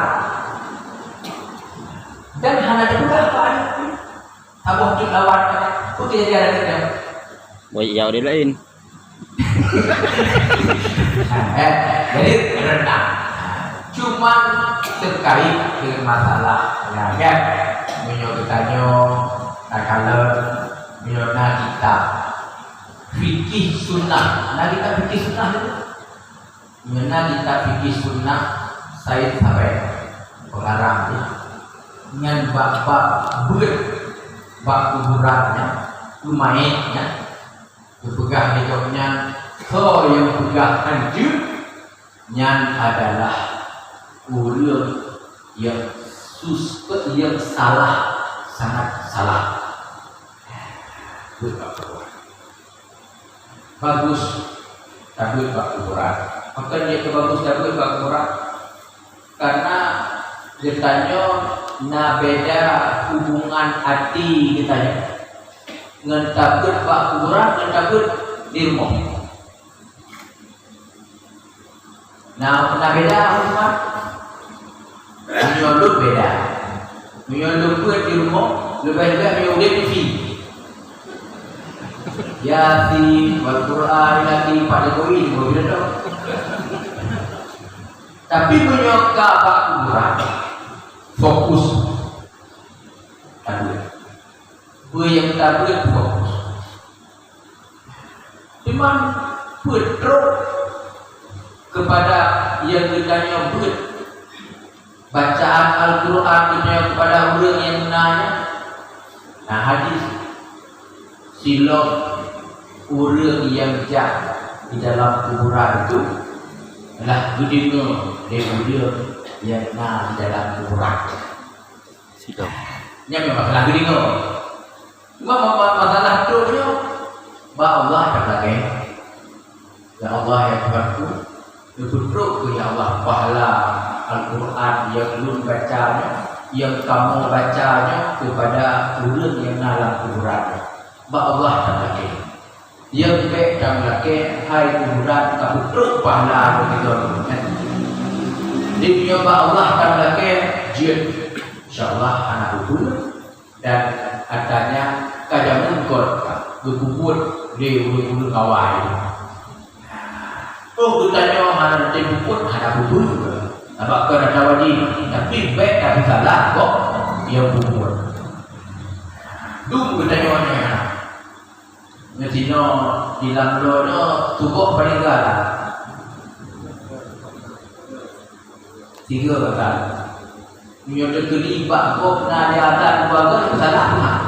S1: Dan hanya ada juga apa ada. Tabung di lawan. Itu kejadian ada.
S4: Baik jauh dia lain.
S1: Jadi rendah. Cuma terkait dengan masalah ya. Menyogitannya kalau miona kita fikih sunnah, nah kita fikih sunnah itu, miona kita fikih sunnah, saya sampai pengarang dengan bab bulat, bab kuburannya, lumayannya, dipegang hidupnya, so yang pegang hancur, yang adalah ulil yang yang salah, sangat salah. Bagus tapi Pak Kuburan. Maka dia bagus tapi Pak Kuburan. Karena ditanya na beda hubungan hati ditanya. Ngan takut Pak Kuburan, ngan takut di rumah. Nah beda hubungan. Menyolok beda. Menyolok di rumah lebih menyolok TV. Yasin, Al-Quran, Yasin, Pak Jokowi, mobil itu. Tapi punya kabak kuburan fokus. Aduh. Yang tablet fokus. Cuman betruk kepada yang ditanya bacaan Al-Quran ditanya kepada orang yang nanya. Nah hadis silap orang yang jahat di dalam kuburan itu adalah gedenya dia yang di dalam kuburan.
S4: Silap.
S1: Ini memang masalah gedenya. Cuma masalah itu Allah katakan, ya Allah ya Tuhanku, bersyukur ya Allah pahala Al-Quran yang belum bacanya, yang kamu bacanya kepada orang yang dalam kuburan. Allah katakan, yang baik dan laki hai kuburan kamu terus pahala begitu. Dia Allah dan laki jin, insyaallah anak itu dan katanya kadang mungkot berkubur di ulu kawai. Oh katanya ada berkubur ada kubur juga. Nampak kena tawadi tapi baik tapi salah kok dia kubur. Tunggu katanya ngetino di lamdono tukok paling galak. 3 kata. Nyo de kelibak kok na di atas keluarga salah mah.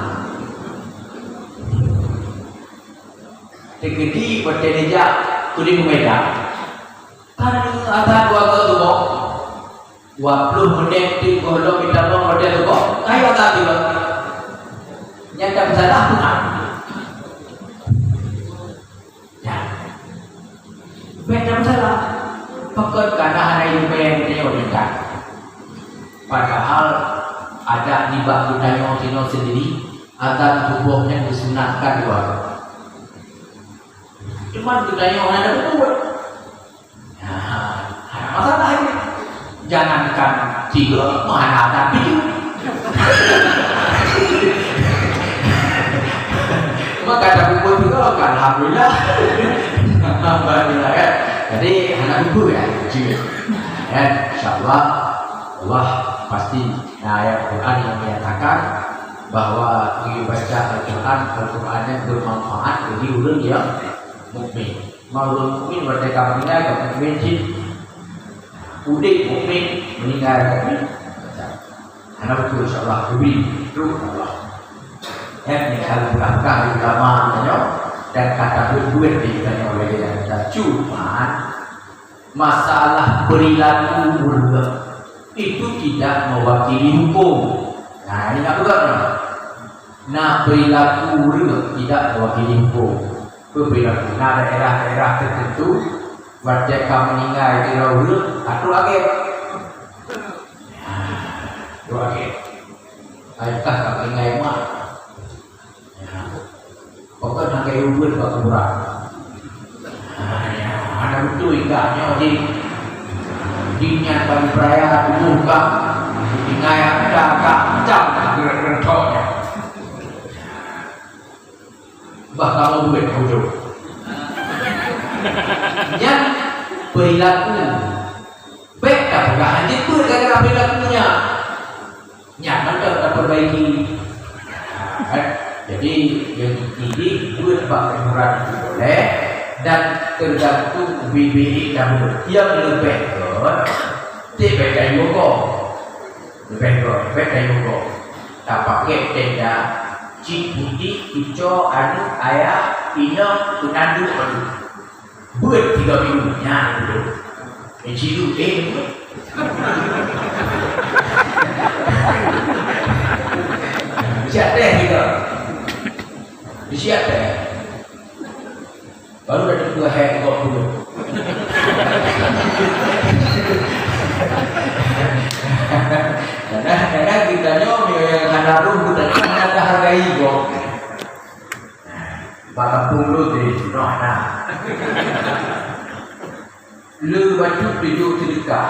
S1: Tegedi berteneja kuning medan. Kan atas keluarga tu kok. 20 menit di kolom kita mau model tu kok. Ayo tadi bang. Yang tak salah mah. Ya. Beda salah. Pekot karena ada yang dia padahal ada di bak budaya Cina sendiri ada tubuhnya disunatkan dua. Cuma budaya orang ada betul. Nah, ada masalah ini. Jangankan 3 mana tapi cuma kata buku juga kan alhamdulillah. Alhamdulillah ya. Jadi anak buku ya. Ya, insyaallah Allah pasti ayat Quran yang menyatakan bahwa membaca Al-Qurannya bermanfaat bagi orang yang mukmin. Mau orang mukmin merdeka meninggal, mukmin sih, udik mukmin meninggal mukmin. Karena betul insyaallah beri itu Allah. Yang kalau berangkat di ulama dan kata berduit ditanya oleh dia. Cuma masalah perilaku buruk itu tidak mewakili hukum. Nah ini tak betul. Nah perilaku buruk tidak mewakili hukum. Perilaku. Nah daerah-daerah tertentu merdeka meninggal di laut atau lagi. Dua lagi. Ayatlah tak meninggal mak. Pokok nak kayu ubur tak kurang. Ada betul ikatnya di dinya bagi perayaan buka tinggal ada jam gerak-geraknya bahkan mau duit hujung yang perilaku baik tak bukan hanya itu gara-gara perilakunya nyaman tak perbaiki. Jadi yang ini duit pakai murah itu boleh dan tergantung BBI dan yang lebih tidak kayak buku, lebih kayak buku. Tak pakai tenda, cik putih, hijau, anu, ayah, ina, tunandu, anu. Buat 3 minggunya itu. Mencidu, siap deh kita, siap deh. Baru ada 2 hari kok dulu. Karena kita nyoba yang ada rumput dan ada harga higo. Bakal puluh di sana. Lu baju tujuh sedekah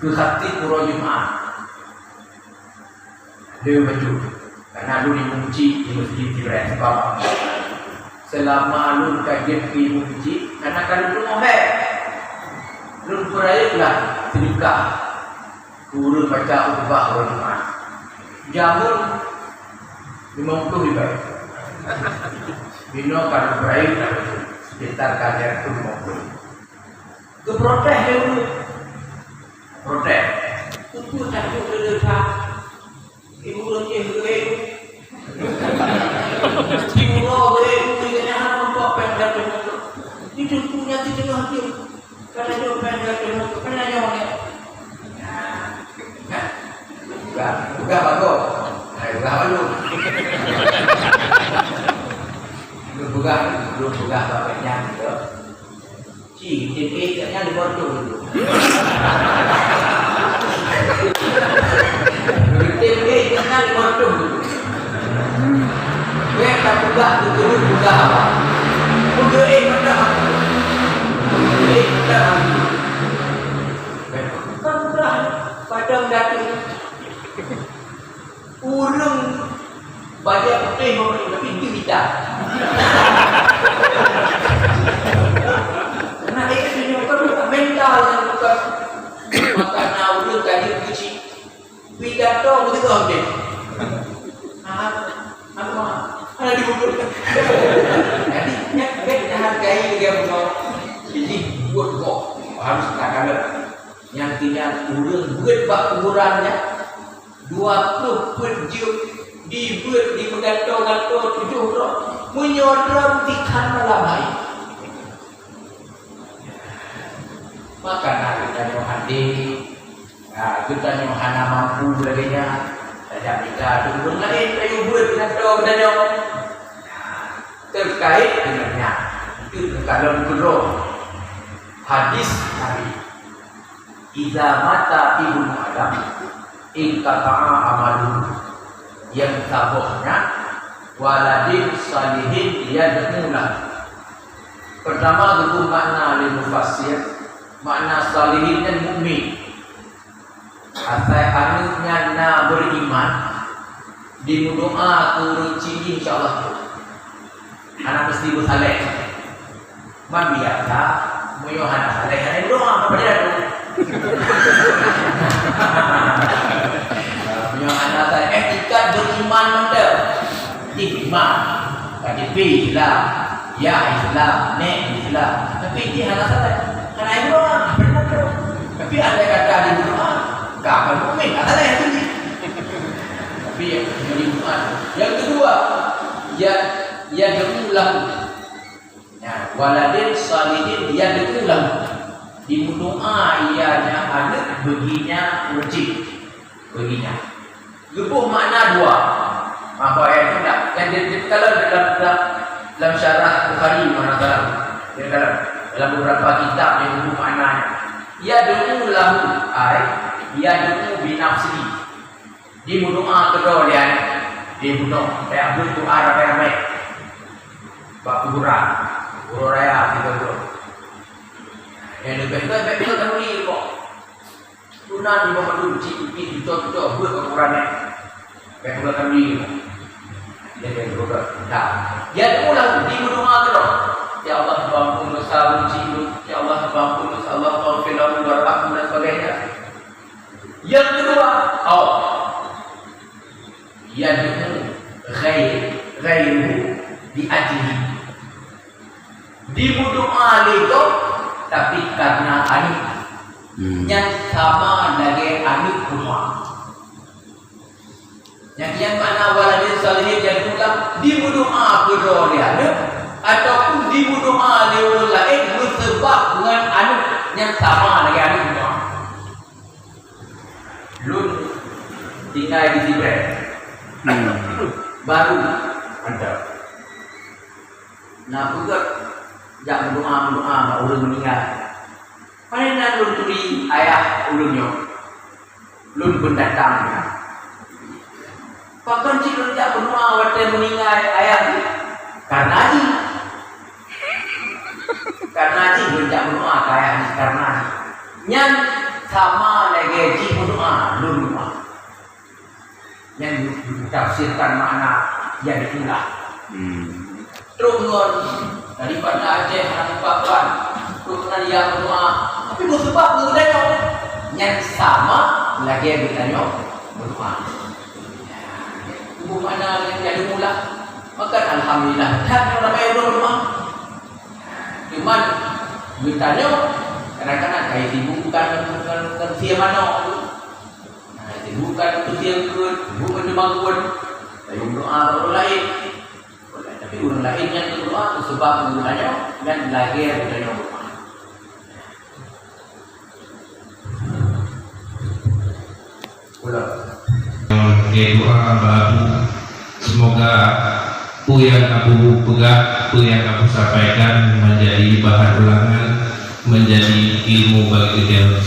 S1: ke hati Pura Jumat. Lu baju karena lu dimuji di masjid Ibrahim. Selama lu kajian di masjid, karena kan lu mohon. Lun perayaan lah terbuka. Guru baca ubah Rahman. Jamun 50 ribu. Bino kalau perayaan lah sekitar kajian itu 50. Ke protes dulu. Protes. Itu tak boleh dah. Ibu lagi boleh. Ibu boleh. Ibu jangan nampak pendek tu. Itu punya tidak dia. Kalau dia pendek tu, pendek dia orang. Buka bagus. Buka baru. Buka bapaknya tu. Cik, dia di bawah dulu. Dia jangan di bawah dulu. Mereka buka apa? Buka mana? Padang datu urung baca putih tapi itu tidak. Nah itu punya mental yang bukan makan urung tadi kecil pidato begitu okey. Apa ada di buku. Jadi kita hargai dia punya jadi buat kok harus tak yang tidak urang buat bak kuburannya 20 penjuk dibuat di mengantung-gantung 7 roh menyodram di malam hari. Maka nak kita nyohadi kita nyohana mampu laginya tidak bisa turun lain kayu buat mengantung dan terkait dengannya itu kalau kurang hadis Nabi Iza mata ibnu Adam inkata'a amalu yang tabuhnya waladin salihin yadmulah. Pertama itu makna lil mufassir, makna salihin dan mukmin. Asal anaknya na beriman di doa turun ciri insyaallah. Anak mesti bersaleh. Man biasa moyohana saleh ada doa kepada dia. Punya anak saya etikat beriman mendel iman KDP Islam ya Islam ne Islam tapi dia anak saya karena itu benar tapi ada kata di doa kapan mukmin ada yang tinggi tapi yang beriman yang kedua ya demulah ya waladin salihin ya demulah di doa ianya anak beginya wajib beginya. Lebuh makna dua. Apa ayat itu tak? Yang kalau dalam syarah Bukhari mana dalam beberapa kitab yang lebuh maknanya. Ya du'u lahu ay ya du'u binafsi. Di doa kedua dia di doa kayak doa ramai-ramai. Bab kuburan, kubur raya kita tu. Yang lebih baik kita tahu ni kok. Tunan di bawah dulu cik itu buat ukurannya. Baik kita tahu ni. Dia berdoa. Dah. Ya ulang di doa terus. Ya Allah ampun dosa cik. Ya Allah ampun dosa Allah maghfir lahu warhamhu dan sebagainya. Yang kedua, ya ghairu di ajli. Di doa itu tapi karena anik yang sama dengan anik rumah yang mana waladin salihin yang juga dibudoa kedua dia ataupun dibudoa dia orang lain bersebab dengan anik yang sama dengan anik rumah lun tinggal di Tibet baru ada nak buat jangan doa orang meninggal. Mana lun turi ayah ulunnya, lun pendatangnya. Pakai cik lun jangan doa waktu meninggal ayah karena lun jangan doa ayah karena yang sama lagi cik doa lun doa. Yang ditafsirkan makna yang itulah. Terus daripada Aceh anak papan turunan yang berdoa Tapi bersebab bertanya yang sama lagi yang bertanya berdoa. Ibu mana yang jadi mula? Maka alhamdulillah tak ada ramai orang berdoa. Cuman bertanya kadang-kadang kayak sibukkan kerja mana? Sibukkan kerja ke, bukan dibangun. Tapi berdoa orang lain. Tapi orang lain yang berdoa sebab bertanya dan lagi yang bertanya berdoa.
S5: Doa baru, semoga apa yang aku pegang, apa yang aku sampaikan menjadi bahan ulangan, menjadi ilmu bagi kita.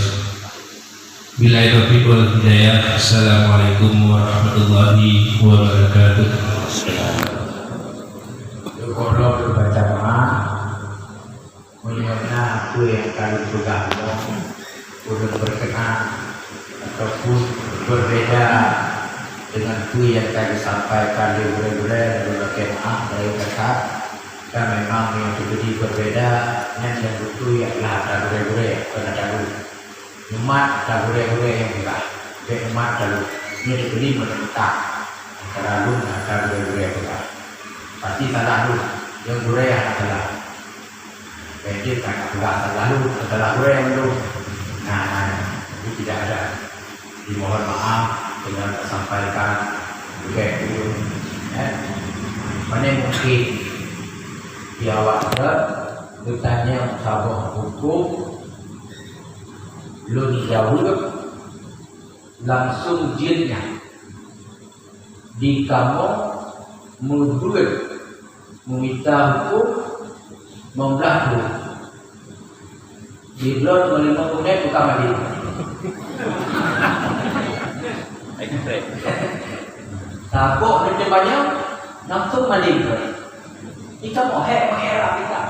S5: Bila taufiq wal hidayah. Assalamualaikum warahmatullahi wabarakatuh.
S1: Kalau berbaca doa, menyonya aku yang kali pegang, udah berkenan ataupun berbeda dengan itu yang tadi disampaikan di gure-gure dan berbagai maaf dari kata dan memang yang terjadi berbeda yang betul ialah ada gure-gure kena dalu umat ada gure-gure yang enggak umat dalu ini dibeli menentang antara lu ada gure-gure yang enggak pasti salah lu yang gure yang adalah jadi tak enggak salah lu adalah gure yang lu nah itu tidak ada dimohon maaf dengan sampaikan juga itu mana mungkin di awal bertanya sabah hukum lu dijawab langsung jinnya di kamu mundur meminta hukum membelah di blog menerima kemudian buka mandi sabuk dan banyak langsung mandi kita mau mengira kita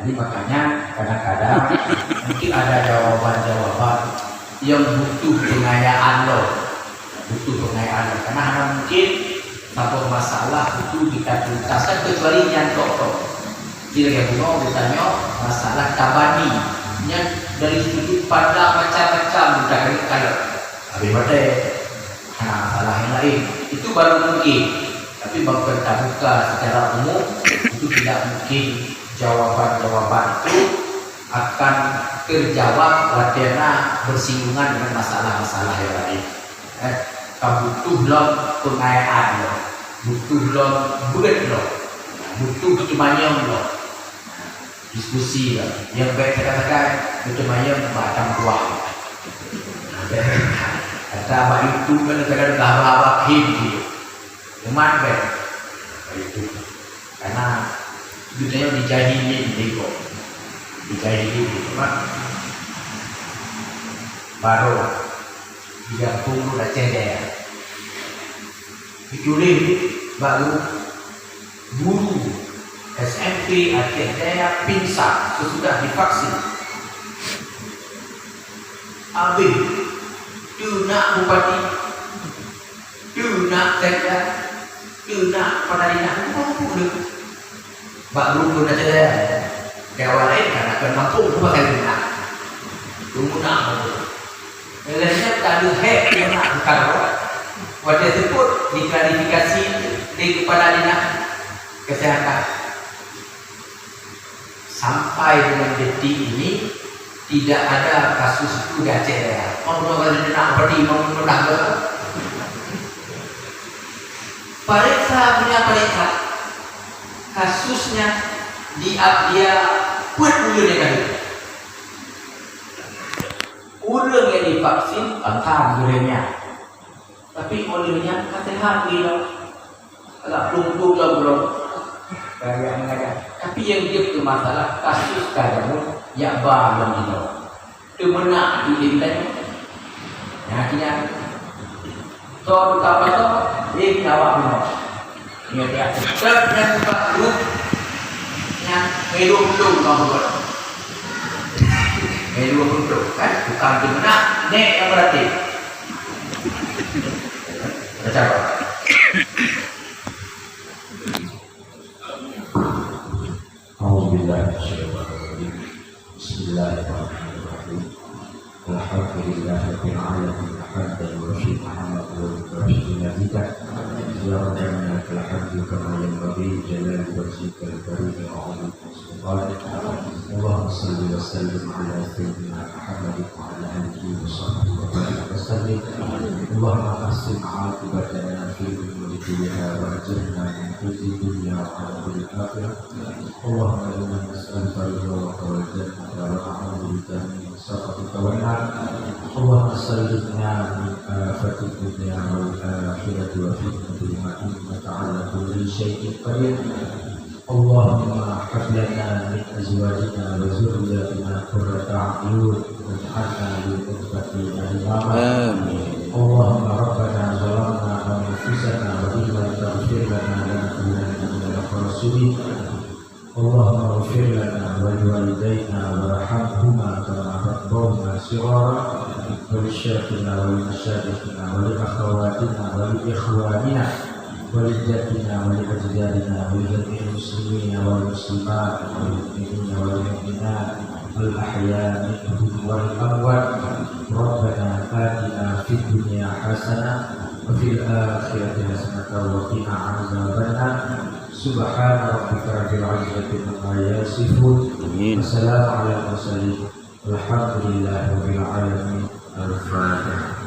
S1: jadi makanya kadang-kadang mungkin ada jawaban-jawaban yang butuh pengayaan lo karena ada mungkin satu masalah itu kita tuntaskan kecuali yang tok dia yang bertanya masalah tabani yang dari sudut pandang macam-macam bukan kalau habis mati salah yang lain itu baru mungkin tapi bang terbuka secara umum itu tidak mungkin jawaban-jawaban itu akan terjawab karena bersinggungan dengan masalah-masalah yang lain butuh lo pengayaan lo butuh lo buat lo butuh kemanyang lo diskusi lah. Yang baik saya katakan macam ayam macam buah. Kata abang itu kan kadang laba-laba him umat baik itu karena dunia dijahili diko dijahili cuma baru 30 dah cedek diculik baru guru SMP akhirnya pingsan sesudah divaksin. Habis tu nak bupati, tu nak sekda, tu nak penadina, apa pun. Baru tu dah saya. Kawan lain kan akan mampu tu pakai guna. Tunggu nak. Lainnya tak ada hak yang nak bukan orang. Waktu tersebut diklarifikasi di kepala dinas kesehatan. Sampai dengan detik ini tidak ada kasus itu di Aceh Raya. Orang orang nak pergi mengulang ke? Periksa punya periksa kasusnya dia buat punya kali. Orang yang divaksin entah olehnya, tapi olehnya kata bilang agak lumpuh belum. Yang mengajar. Tapi yang dia itu masalah kasus kajamu yang belum itu. Itu benar di Indonesia. Akhirnya, so apa tu? Dia awak benar. Ini dia. Terus buka grup yang hidup kamu buat. Hidup kan? Bukan di mana? Nek yang berarti. Baca.
S6: Alhamdulillah.
S1: Bismillahirrahmanirrahim. Alhamdulillahirabbil alamin hamdan wa syukran wa barakatuh. Ya Rabbana lakal hamdu kama yanbaghi li jalali wajhika al-karim wa 'azimi sultanik. Allahumma shalli wa sallim ala sayyidina Muhammadin wa ala alihi wa sahbihi wa barik wa sallim. Allahumma ahsin 'aqibatana fi umuri dunya wa ajirna min khizyi dunya wa 'adhabil akhirah. Allahumma inna nas'aluka ridhaka wal jannata wa na'udzu bika min sakhatika wan nar. Allahumma sallimna min afati dunya wal akhirati wa fitnatil ma'in ala kulli syai'in qadir. Allahumma hab lana min azwajina wa dhurriyyatina qurrata a'yun waj'alna lil muttaqina imama. Amin. Allahumma rabbana zalamna anfusana wa in lam taghfir lana lanakunanna minal khasirin. Allahumma ighfir lana wa liwalidayna warhamhuma kama rabbawna shighara wa lisyakhina wa limasyayikhina wa li akhawatina wa li ikhwanina wa li jadina wa li ajdadina wa li jami'il muslimina wal muslimat wal mu'minina wal mu'minat al ahya'i minhum wal amwat. Rabbana atina fid dunya hasanah wa fil akhirati hasanah wa qina adzabannar. Subhana rabbika rabbil izzati amma yasifun. Wassalamu ala mursalin. Alhamdulillahi rabbil alamin. Al-Fatihah.